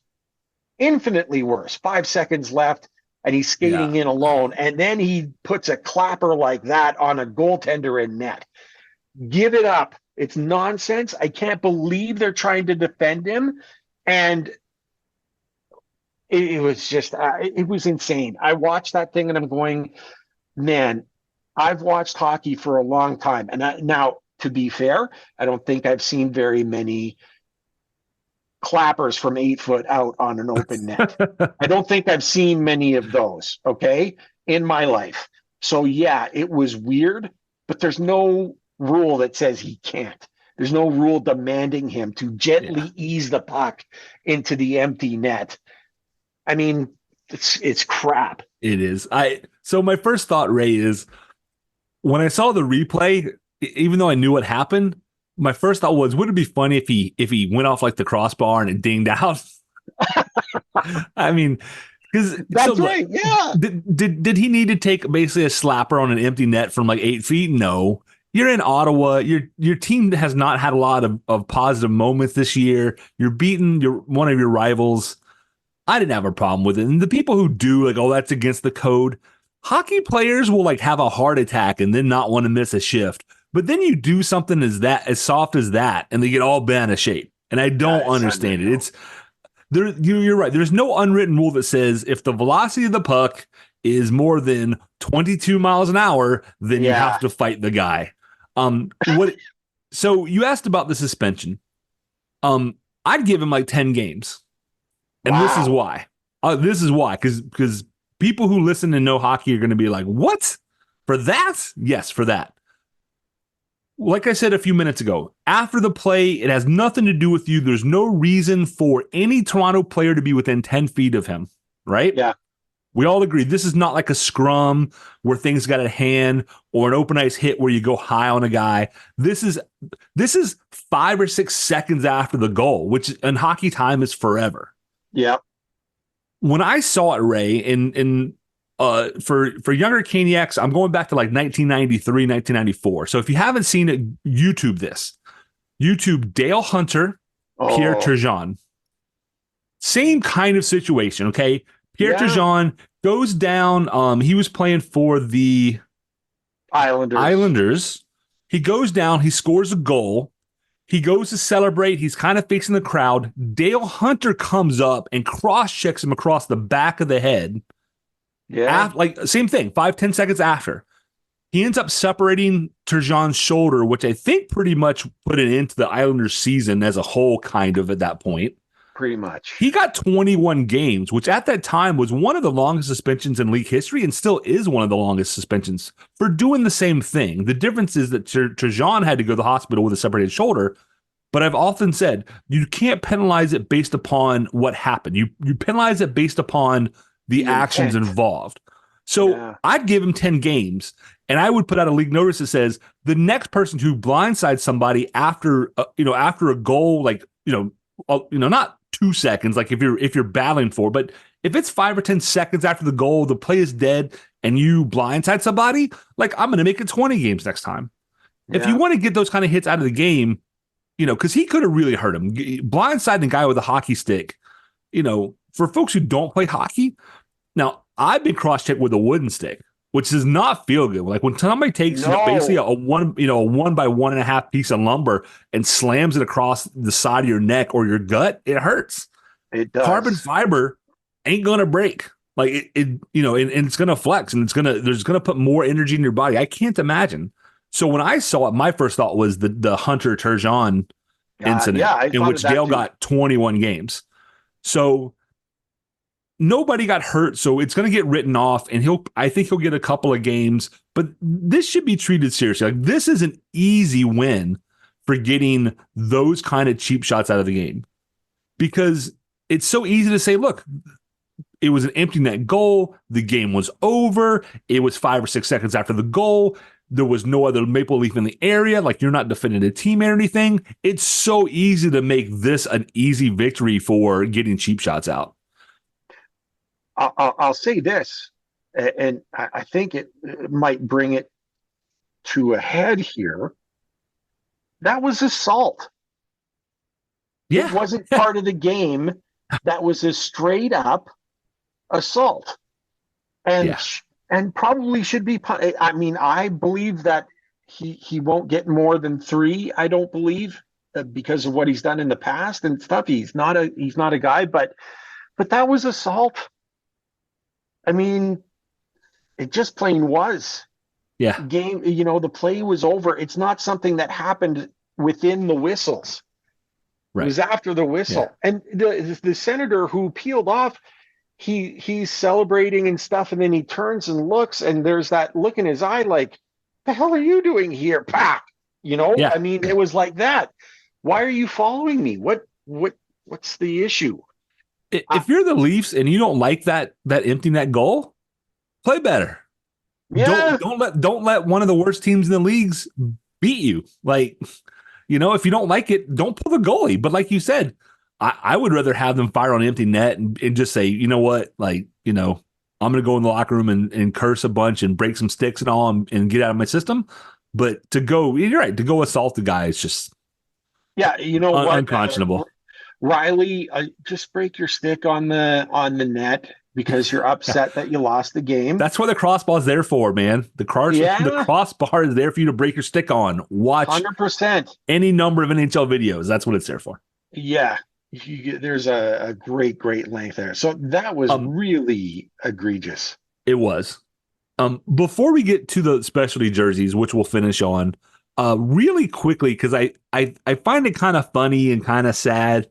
Infinitely worse. 5 seconds left, and he's skating in alone. And then he puts a clapper like that on a goaltender in net. Give it up. It's nonsense. I can't believe they're trying to defend him. And it was just, it was insane. I watched that thing and I'm going, man, I've watched hockey for a long time. And now, to be fair, I don't think I've seen very many clappers from 8 foot out on an open net. I don't think I've seen many of those, okay, in my life. So yeah, it was weird, but there's no rule that says he can't. There's no rule demanding him to gently ease the puck into the empty net. I mean, it's crap. It is. So my first thought, Ray, is when I saw the replay, even though I knew what happened, my first thought was, would it be funny if he went off like the crossbar and it dinged out? I mean, because that's right. Yeah. Did he need to take basically a slapper on an empty net from like 8 feet? No. You're in Ottawa. Your team has not had a lot of positive moments this year. You're beating one of your rivals. I didn't have a problem with it. And the people who do, like, oh, that's against the code. Hockey players will like have a heart attack and then not want to miss a shift. But then you do something as soft as that, and they get all bent out of shape. And I don't understand it. It's there. You're right. There's no unwritten rule that says if the velocity of the puck is more than 22 miles an hour, then you have to fight the guy. So you asked about the suspension. I'd give him like 10 games. And this is why. Because people who listen and know hockey are going to be like, what? For that? Yes, for that. Like I said a few minutes ago, after the play, it has nothing to do with you. There's no reason for any Toronto player to be within 10 feet of him, right? Yeah. We all agree this is not like a scrum where things got a hand or an open ice hit where you go high on a guy. This is 5 or 6 seconds after the goal, which in hockey time is forever. Yeah. When I saw it, Ray, for younger Caniacs, I'm going back to like 1993, 1994. So if you haven't seen it, YouTube this. YouTube Dale Hunter, Pierre Turgeon. Same kind of situation, okay? Pierre Turgeon goes down. He was playing for the Islanders. He goes down. He scores a goal. He goes to celebrate. He's kind of facing the crowd. Dale Hunter comes up and cross-checks him across the back of the head. Yeah. Same thing, 5-10 seconds after. He ends up separating Turgeon's shoulder, which I think pretty much put an end to the Islanders season as a whole, kind of at that point. Pretty much. He got 21 games, which at that time was one of the longest suspensions in league history and still is one of the longest suspensions for doing the same thing. The difference is that Turgeon had to go to the hospital with a separated shoulder, but I've often said you can't penalize it based upon what happened. You penalize it based upon the actions involved. So I'd give him 10 games, and I would put out a league notice that says the next person who blindsides somebody after a goal, not 2 seconds, like if you're battling for, but if it's 5 or 10 seconds after the goal, the play is dead, and you blindside somebody, like I'm going to make it 20 games next time. Yeah. If you want to get those kind of hits out of the game, because he could have really hurt him. Blindsiding a guy with a hockey stick, for folks who don't play hockey. Now, I've been cross-checked with a wooden stick, which does not feel good. Like when somebody takes basically a 1 by 1.5 piece of lumber and slams it across the side of your neck or your gut, it hurts. It does. Carbon fiber ain't gonna break. Like and it's gonna flex, and there's gonna put more energy in your body. I can't imagine. So when I saw it, my first thought was the Hunter Turgeon incident in which Dale got 21 games. So nobody got hurt, so it's going to get written off, and I think he'll get a couple of games, but this should be treated seriously. Like, this is an easy win for getting those kind of cheap shots out of the game, because it's so easy to say, look, it was an empty net goal. The game was over. It was 5 or 6 seconds after the goal. There was no other Maple Leaf in the area. Like, you're not defending a team or anything. It's so easy to make this an easy victory for getting cheap shots out. I'll say this, and I think it might bring it to a head here. That was assault. Yeah. It wasn't part of the game. That was a straight up assault, and probably should be. I mean, I believe that he won't get more than 3. I don't believe, because of what he's done in the past and stuff. He's not a guy, but that was assault. I mean, it just plain was. Yeah. Game, the play was over. It's not something that happened within the whistles. Right. It was after the whistle. Yeah. And the senator who peeled off, he's celebrating and stuff, and then he turns and looks, and there's that look in his eye like, the hell are you doing here? Pack. Yeah. I mean, it was like that. Why are you following me? What's the issue? If you're the Leafs and you don't like that empty net goal, play better. Yeah. Don't let one of the worst teams in the leagues beat you. Like, if you don't like it, don't pull the goalie. But like you said, I would rather have them fire on empty net and just say, you know what, like, I'm going to go in the locker room and curse a bunch and break some sticks and all and get out of my system. But you're right, to go assault the guy is just unconscionable. Reilly, just break your stick on the net because you're upset that you lost the game. That's what the crossbar is there for, man. The crossbar is there for you to break your stick on. Watch 100% any number of NHL videos. That's what it's there for. Yeah, there's a great length there. So that was really egregious. It was. Before we get to the specialty jerseys, which we'll finish on, really quickly, because I find it kind of funny and kind of sad,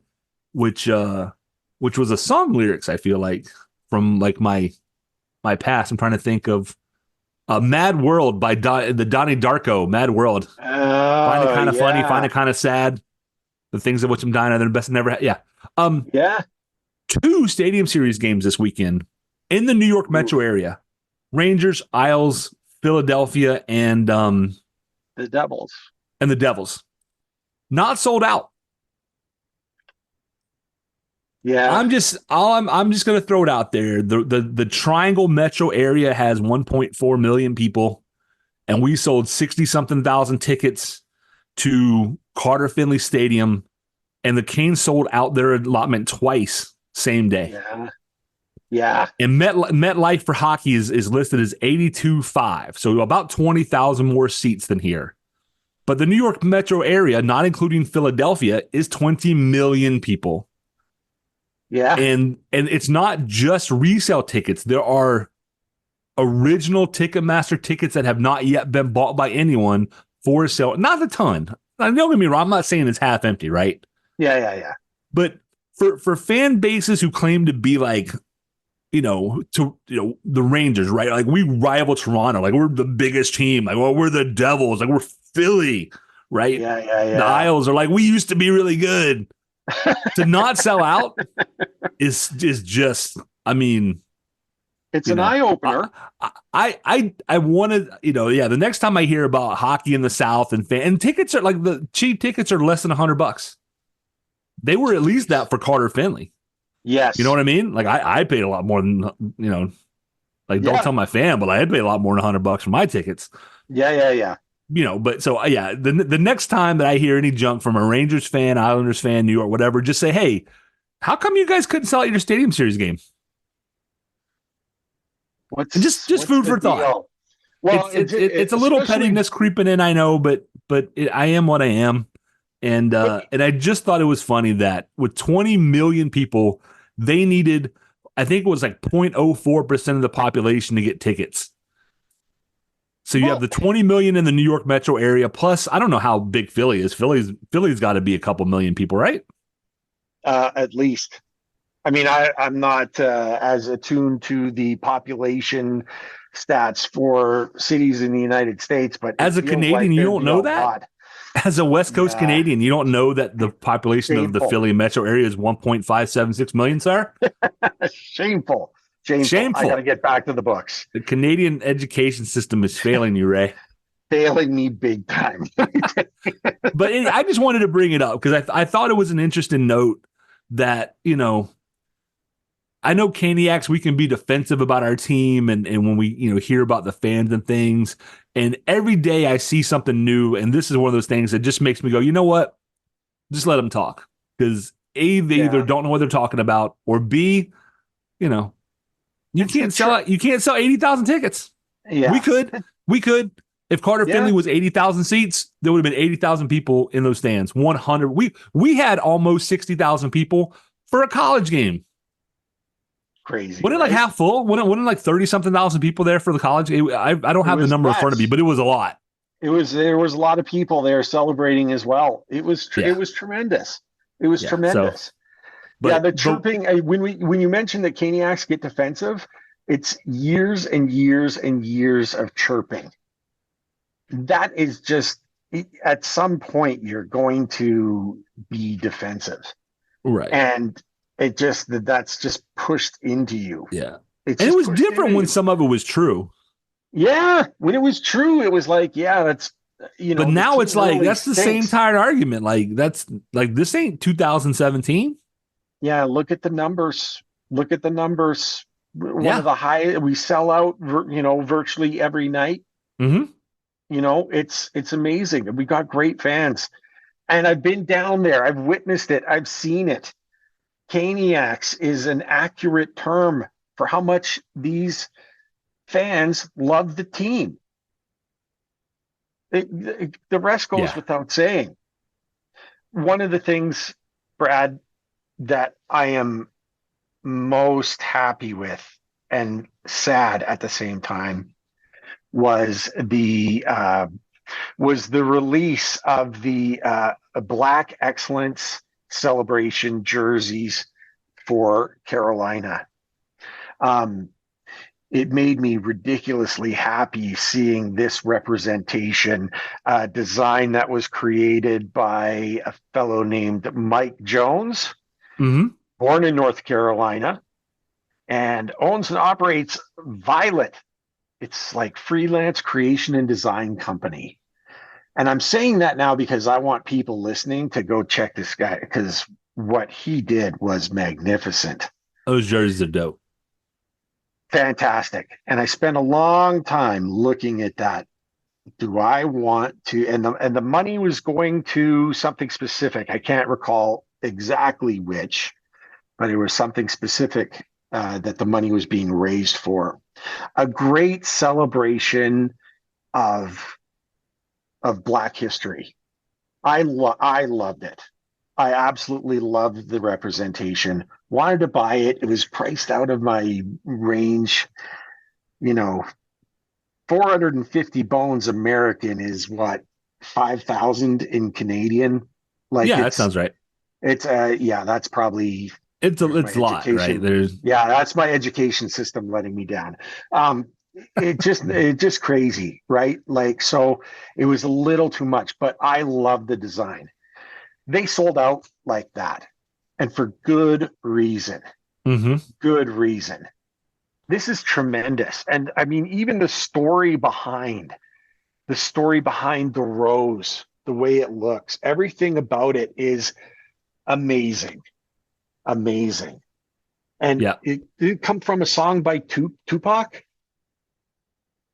which was a song lyrics, I feel like, from like my past. I'm trying to think of Mad World by the Donnie Darko, Mad World. Find it kind of funny, find it kind of sad. The things of which I'm dying are the best never had. Yeah. 2 Stadium Series games this weekend in the New York metro area. Rangers, Isles, Philadelphia, and the Devils. And the Devils. Not sold out. Yeah. I'm just going to throw it out there. The Triangle metro area has 1.4 million people, and we sold 60-something thousand tickets to Carter Finley Stadium, and the Canes sold out their allotment twice, same day. Yeah. And MetLife for hockey is listed as 82.5, so about 20,000 more seats than here. But the New York metro area, not including Philadelphia, is 20 million people. Yeah. And it's not just resale tickets. There are original Ticketmaster tickets that have not yet been bought by anyone for sale. Not a ton. Now, don't get me wrong, I'm not saying it's half empty, right? Yeah. But for fan bases who claim to be like, the Rangers, right? Like, we rival Toronto. Like, we're the biggest team. Like, well, we're the Devils. Like, we're Philly, right? Yeah. The Isles are like, we used to be really good. To not sell out is just, I mean, it's an eye opener. I wanted, the next time I hear about hockey in the South and tickets are like, the cheap tickets are less than $100. They were at least that for Carter Finley. Yes. You know what I mean? Like, I paid a lot more than, don't tell my fan, but I had paid a lot more than $100 for my tickets. Yeah. But so, the next time that I hear any junk from a Rangers fan, Islanders fan, New York, whatever, just say, hey, how come you guys couldn't sell out your Stadium Series game? Just food for thought. Well, it's a little pettiness creeping in, I know, but I am what I am. And I just thought it was funny that with 20 million people, they needed, I think it was like 0.04% of the population to get tickets. So you have the 20 million in the New York metro area, plus I don't know how big Philly is. Philly's got to be a couple million people, right? At least. I mean, I'm not as attuned to the population stats for cities in the United States, but it As a feels Canadian, like you there'd don't be a know that? lot. As a West Coast Yeah, Canadian, you don't know that the population of the shameful, Philly metro area is 1.576 million, sir? shameful, shameful. I got to Shameful. get back to the books. The Canadian education system is failing you, Ray. Failing me big time. But I just wanted to bring it up because I thought it was an interesting note that, you know, I know Caniacs, we can be defensive about our team and when we, you know, hear about the fans and things. And every day I see something new. And this is one of those things that just makes me go, you know what? Just let them talk. Because A, they either Yeah. don't know what they're talking about, or B, you know, you can't sell 80,000 tickets. Yeah. We could. If Carter Yeah. Finley was 80,000 seats, there would have been 80,000 people in those stands. 100. We had almost 60,000 people for a college game. Crazy. Wasn't it right? like half full? Wasn't it like 30 something thousand people there for the college? I don't have the was number in front of me, nuts. but it was a lot. There was a lot of people there celebrating as well. It was tremendous. It was tremendous. But the chirping. When you mentioned that Caniacs get defensive, it's years and years and years of chirping. That is just at some point you're going to be defensive, right? And that's just pushed into you. Yeah, It's and it just was pushed different into when you. some of it was true. Yeah, when it was true, it was like, yeah, that's But now it's like really that's the same stinks. tired argument. Like that's like this ain't 2017. Yeah, look at the numbers. Look at the numbers. One Yeah. of the high we sell out, virtually every night. Mm-hmm. It's amazing. We got great fans, and I've been down there. I've witnessed it. I've seen it. Caniacs is an accurate term for how much these fans love the team. The rest goes without saying. One of the things, Brad, that I am most happy with and sad at the same time was the release of the Black Excellence Celebration jerseys for Carolina. It made me ridiculously happy seeing this representation, design that was created by a fellow named Mike Jones, born in North Carolina, and owns and operates Violet. It's like freelance creation and design company. And I'm saying that now because I want people listening to go check this guy, because what he did was magnificent. Those jerseys are dope. Fantastic. And I spent a long time looking at that. Do I want to, and the money was going to something specific. I can't recall exactly which, but it was something specific that the money was being raised for. A great celebration of Black history. I loved it. I absolutely loved the representation. Wanted to buy it. It was priced out of my range. 450 bones American is what, 5,000 in Canadian. Like, yeah, that sounds right. It's that's probably it's a lot, right? That's my education system letting me down. It just crazy, right? Like, so it was a little too much, but I love the design. They sold out like that, and for good reason. Good reason. This is tremendous. And I mean, even the story behind the rose, the way it looks, everything about it is amazing. Amazing. And it did come from a song by Tupac,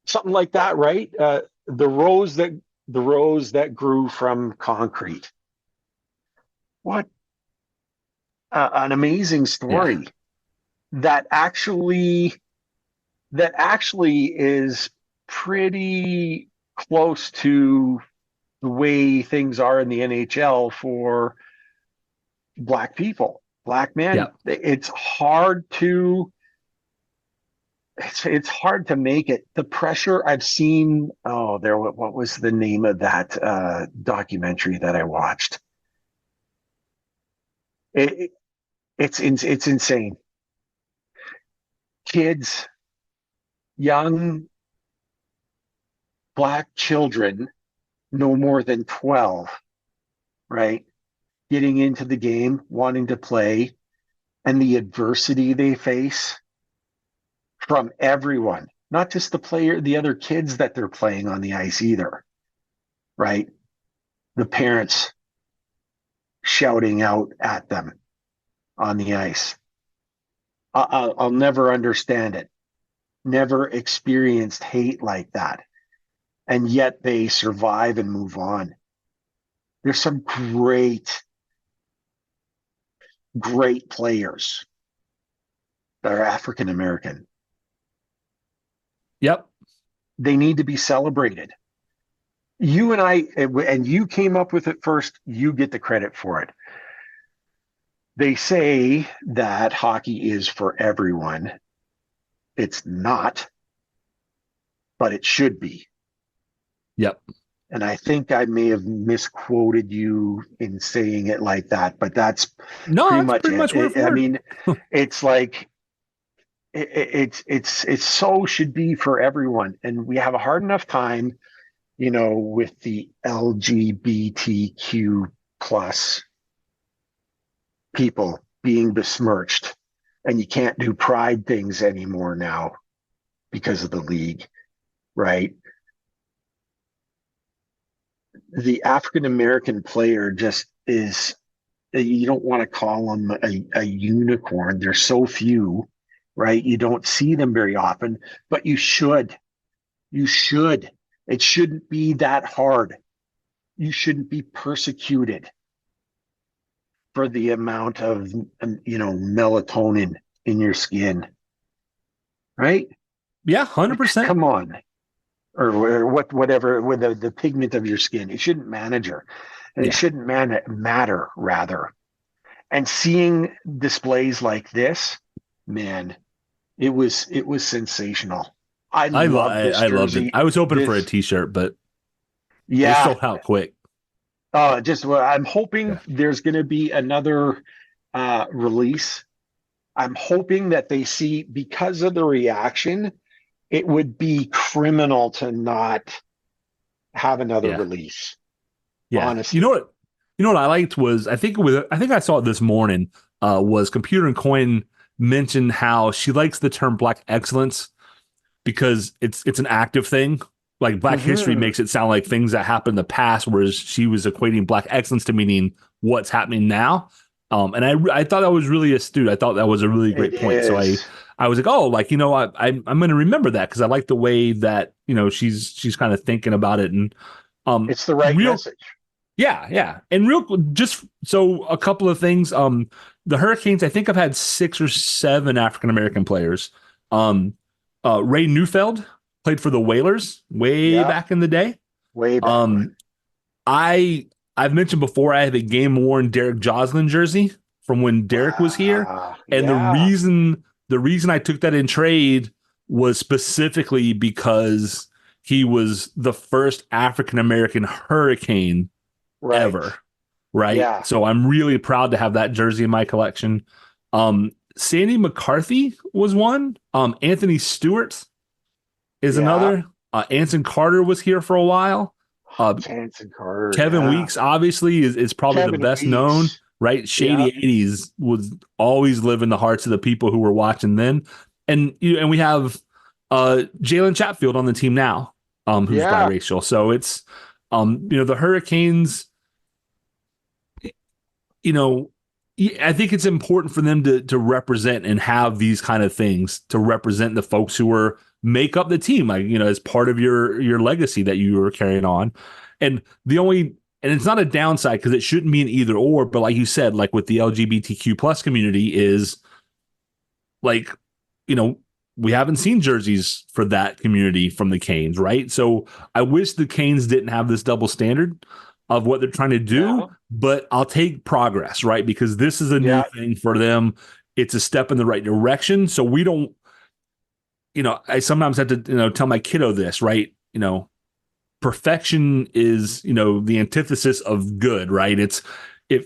something like that, right? The rose that grew from concrete. What an amazing story that actually is pretty close to the way things are in the NHL for Black people, Black men. Yeah. It's hard to make it. The pressure I've seen. What was the name of that documentary that I watched? It's insane. Kids, young black children, no more than 12, right? Getting into the game, wanting to play, and the adversity they face from everyone, not just the other kids that they're playing on the ice either, right? The parents shouting out at them on the ice. I'll never understand it. Never experienced hate like that. And yet they survive and move on. There's some great players that are African American. Yep. They need to be celebrated. You and you came up with it first, you get the credit for it. They say that hockey is for everyone. It's not, but it should be. Yep. And I think I may have misquoted you in saying it like that, but that's pretty much word for word. I mean, it's like it's so should be for everyone, and we have a hard enough time, with the LGBTQ plus people being besmirched, and you can't do pride things anymore now because of the league, right? The African American player just is, you don't want to call them a unicorn. There's so few, right? You don't see them very often, but you should. You should. It shouldn't be that hard. You shouldn't be persecuted for the amount of, melatonin in your skin, right? Yeah, 100%. Come on. Or whatever, with the pigment of your skin. It shouldn't matter. And it shouldn't matter, rather. And seeing displays like this, man, it was sensational. I loved this jersey. loved it. I was hoping for a t-shirt, but yeah, they sold out quick. I'm hoping there's going to be another release. I'm hoping that they see, because of the reaction, it would be criminal to not have another release. Yeah. Honestly. You know what I liked was, I think I saw it this morning, was Computer and Coin mentioned how she likes the term Black excellence because it's an active thing. Like Black history makes it sound like things that happened in the past, whereas she was equating Black excellence to meaning what's happening now. And I thought that was really astute. I thought that was a really great point. So I was like, oh, like, I'm going to remember that because I like the way that, she's kind of thinking about it. And it's the right message. Yeah, yeah. And just so a couple of things. The Hurricanes, I think I've had 6 or 7 African-American players. Ray Neufeld played for the Whalers way back in the day. Way back. I've mentioned before, I have a game-worn Derek Joslin jersey from when Derek was here. And the reason I took that in trade was specifically because he was the first African-American Hurricane ever. Right. Yeah. So I'm really proud to have that jersey in my collection. Sandy McCarthy was one. Anthony Stewart is another. Anson Carter was here for a while. Anson Carter. Kevin Weeks obviously is probably the best known, right? Shady 80s was always live in the hearts of the people who were watching then. And we have Jalen Chatfield on the team now, who's biracial. So it's the Hurricanes, I think it's important for them to represent and have these kind of things to represent the folks who make up the team, like, as part of your legacy that you were carrying on. And it's not a downside because it shouldn't be an either or, but like you said, like with the LGBTQ plus community is like, we haven't seen jerseys for that community from the Canes, right? So I wish the Canes didn't have this double standard of what they're trying to do, but I'll take progress, right? Because this is a new thing for them. It's a step in the right direction. So we don't, I sometimes have to, tell my kiddo this, right? Perfection is, the antithesis of good, right? If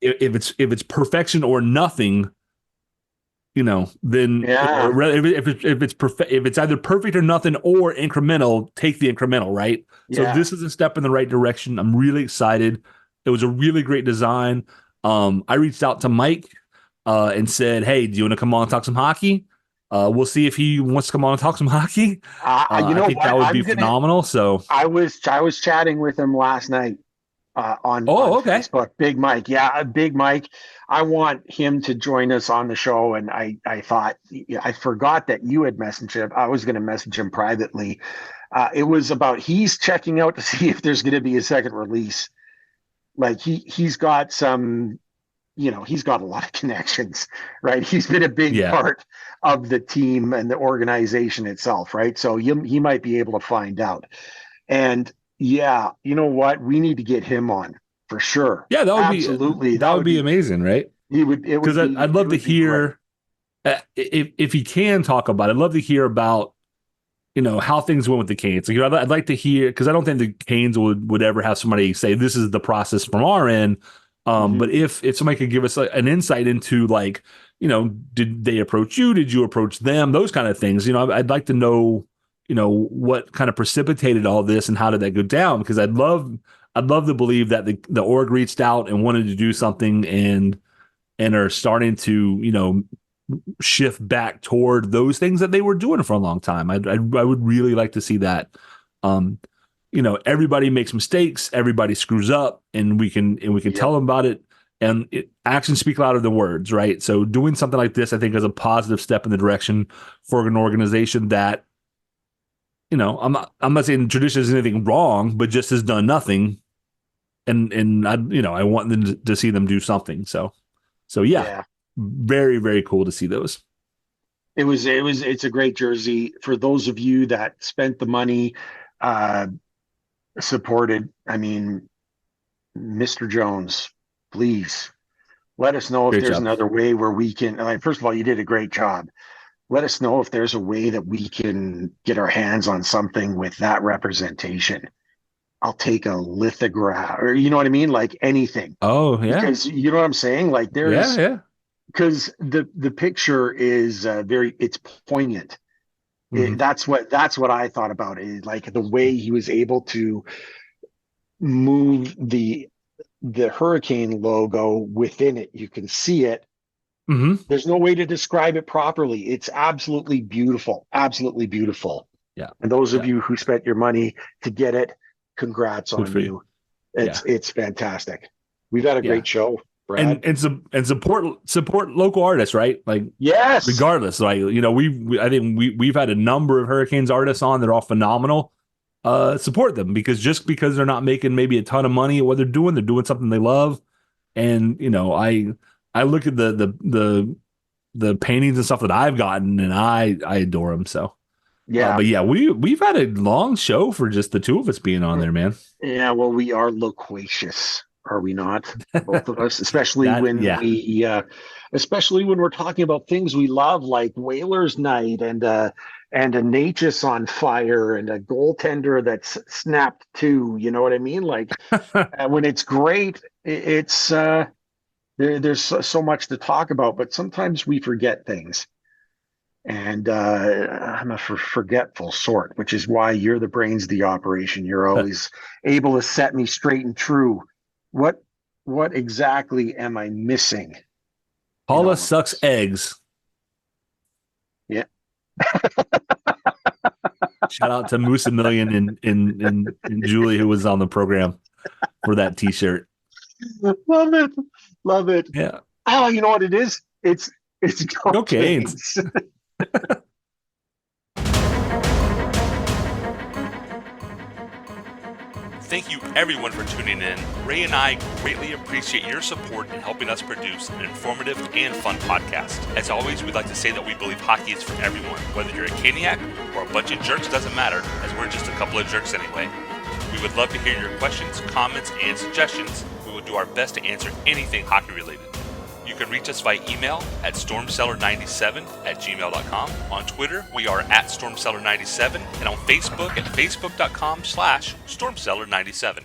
if it's perfection or nothing, then Yeah. if it's either perfect or nothing or incremental, take the incremental, right? So Yeah. this is a step in the right direction. I'm really excited. It was a really great design. I reached out to Mike and said, "Hey, do you want to come on and talk some hockey?" We'll see if he wants to come on and talk some hockey. You know I think what? that would be phenomenal. So I was chatting with him last night on okay. Facebook. Big Mike, yeah, Big Mike. I want him to join us on the show, and I thought I forgot that you had messaged him. I was going to message him privately. It was about he's checking out to see if there's going to be a second release. Like he's got some, he's got a lot of connections, right? He's been a big part of the team and the organization itself, right? So he might be able to find out. And yeah, you know what? We need to get him on for sure. Yeah, absolutely. That would be amazing, right? Because I'd love to hear if he can talk about it. I'd love to hear about how things went with the Canes. Like, I'd like to hear, because I don't think the Canes would ever have somebody say this is the process from our end. But if somebody could give us an insight into, like, did they approach you? Did you approach them? Those kind of things. I'd like to know, what kind of precipitated all this and how did that go down? Because I'd love to believe that the org reached out and wanted to do something and are starting to, shift back toward those things that they were doing for a long time. I would really like to see that. Everybody makes mistakes, everybody screws up, and we can tell them about it. And actions speak louder than words, right? So doing something like this, I think, is a positive step in the direction for an organization that, I'm not saying tradition is anything wrong, but just has done nothing. And I want them to see them do something. So yeah. Very, very cool to see those. It's a great jersey. For those of you that spent the money, supported, Mr. Jones, please let us know if there's another way where we can, first of all, you did a great job. Let us know if there's a way that we can get our hands on something with that representation. I'll take a lithograph, or you know what I mean? Like anything. Oh, yeah. Because you know what I'm saying? Like there's, because the picture is it's poignant. That's what I thought about it. Like the way he was able to move the hurricane logo within it. You can see it. There's no way to describe it properly. It's absolutely beautiful. Absolutely beautiful. Yeah. And those of you who spent your money to get it, congrats on you. It's fantastic. We've had a great show. Brad. And support local artists, right? Like, yes, regardless, like, I think we've had a number of Hurricanes artists on that are all phenomenal. Support them, because just because they're not making maybe a ton of money at what they're doing something they love. And I look at the paintings and stuff that I've gotten, and I adore them. So yeah, but yeah, we've had a long show for just the two of us being on there, man. Yeah, well, we are loquacious. Are we not? Both of us, especially especially when we're talking about things we love, like Whalers Night and a Necas on fire and a goaltender that's snapped too. You know what I mean? Like when it's great, it's there's so much to talk about, but sometimes we forget things. And I'm a forgetful sort, which is why you're the brains of the operation. You're always able to set me straight and true. What exactly am I missing? Paula sucks eggs. Yeah. Shout out to Moose a Million and Julie, who was on the program for that T-shirt. Love it. Yeah. Oh, you know what it is? It's cocaine. Thank you everyone for tuning in. Ray and I greatly appreciate your support in helping us produce an informative and fun podcast. As always, we'd like to say that we believe hockey is for everyone. Whether you're a Caniac or a bunch of jerks, doesn't matter, as we're just a couple of jerks anyway. We would love to hear your questions, comments, and suggestions. We will do our best to answer anything hockey related. You can reach us via email at stormcellar97@gmail.com. On Twitter, we are at stormcellar97, and on Facebook at facebook.com/stormcellar97.